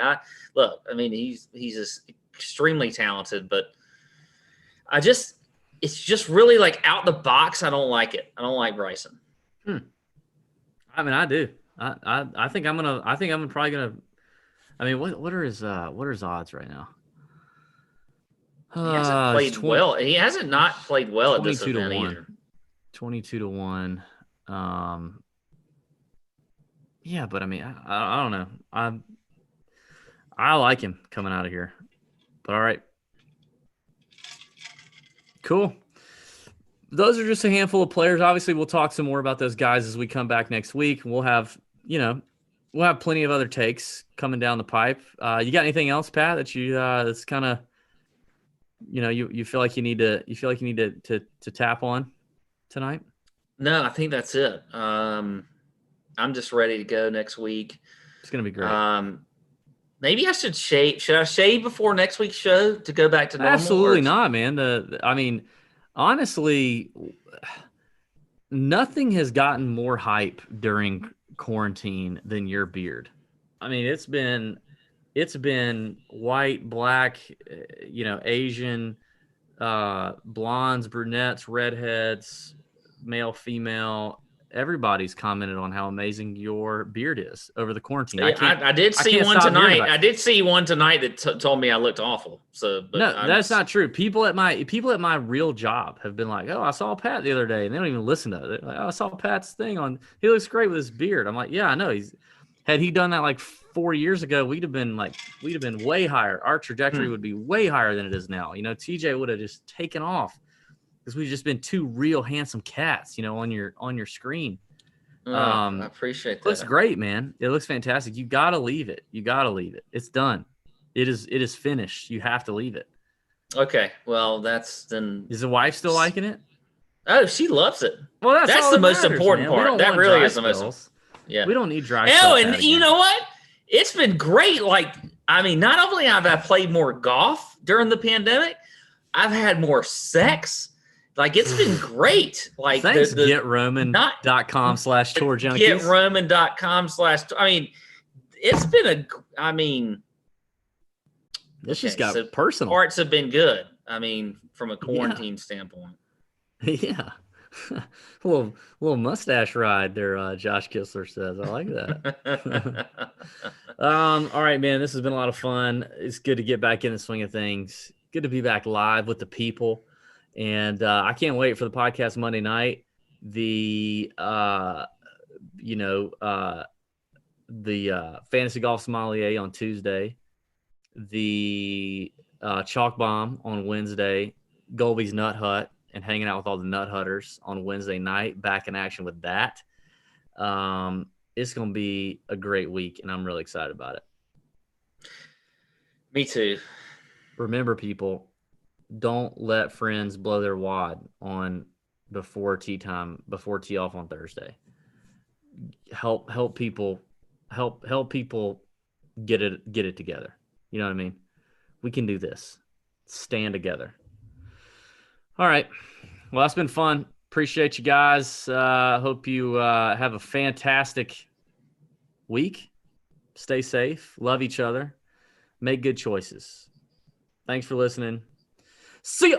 he's just extremely talented, but it's just really like out the box. I don't like it. I don't like Bryson. I mean, I do. I think I'm probably gonna. I mean, what are his odds right now? He hasn't played well. He hasn't not played well at this event either. 22 to 1. Yeah, but I mean, I don't know. I like him coming out of here. But all right. Cool. Those are just a handful of players. Obviously, we'll talk some more about those guys as we come back next week. We'll have, we'll have plenty of other takes coming down the pipe. You got anything else, Pat, that you that's kind of you feel like you need to tap on tonight? No, I think that's it. I'm just ready to go next week. It's gonna be great. Maybe I should shave. Should I shave before next week's show to go back to normal? Absolutely not, man. I mean, honestly, nothing has gotten more hype during quarantine than your beard. I mean, it's been white, black, Asian, blondes, brunettes, redheads, male, female. Everybody's commented on how amazing your beard is over the quarantine. I did see one tonight. I did see one tonight that told me I looked awful. So, but no, that's not true. People at my real job have been like, "Oh, I saw Pat the other day," and they don't even listen to it. Like, "Oh, I saw Pat's thing on. He looks great with his beard." I'm like, "Yeah, I know." Had he done that like 4 years ago, we'd have been way higher. Our trajectory would be way higher than it is now. TJ would have just taken off because we've just been two real handsome cats, on your screen. I appreciate that. It looks great, man. It looks fantastic. You got to leave it. It's done. It is finished. You have to leave it. Okay. Well, that's then. Is the wife still liking it? Oh, she loves it. Well, that's the most important part. That really is the most. Yeah. We don't need dry. Oh, and you know what? It's been great. Like, I mean, not only have I played more golf during the pandemic, I've had more sex. Like, it's been great. Like, thanks, GetRoman.com/Tour Junkies. GetRoman.com/ I mean, it's been this just got personal. Parts have been good. I mean, from a quarantine standpoint. Yeah. a little mustache ride there, Josh Kistler says. I like that. All right, man. This has been a lot of fun. It's good to get back in the swing of things. Good to be back live with the people. And I can't wait for the podcast Monday night. The Fantasy Golf Sommelier on Tuesday. The Chalk Bomb on Wednesday. Golby's Nut Hut and hanging out with all the Nut Hutters on Wednesday night. Back in action with that. It's going to be a great week, and I'm really excited about it. Me too. Remember, people, don't let friends blow their wad on before tee off on Thursday. Help people get it together. You know what I mean? We can do this. Stand together. All right. Well, that's been fun. Appreciate you guys. Hope you have a fantastic week. Stay safe. Love each other. Make good choices. Thanks for listening. See ya.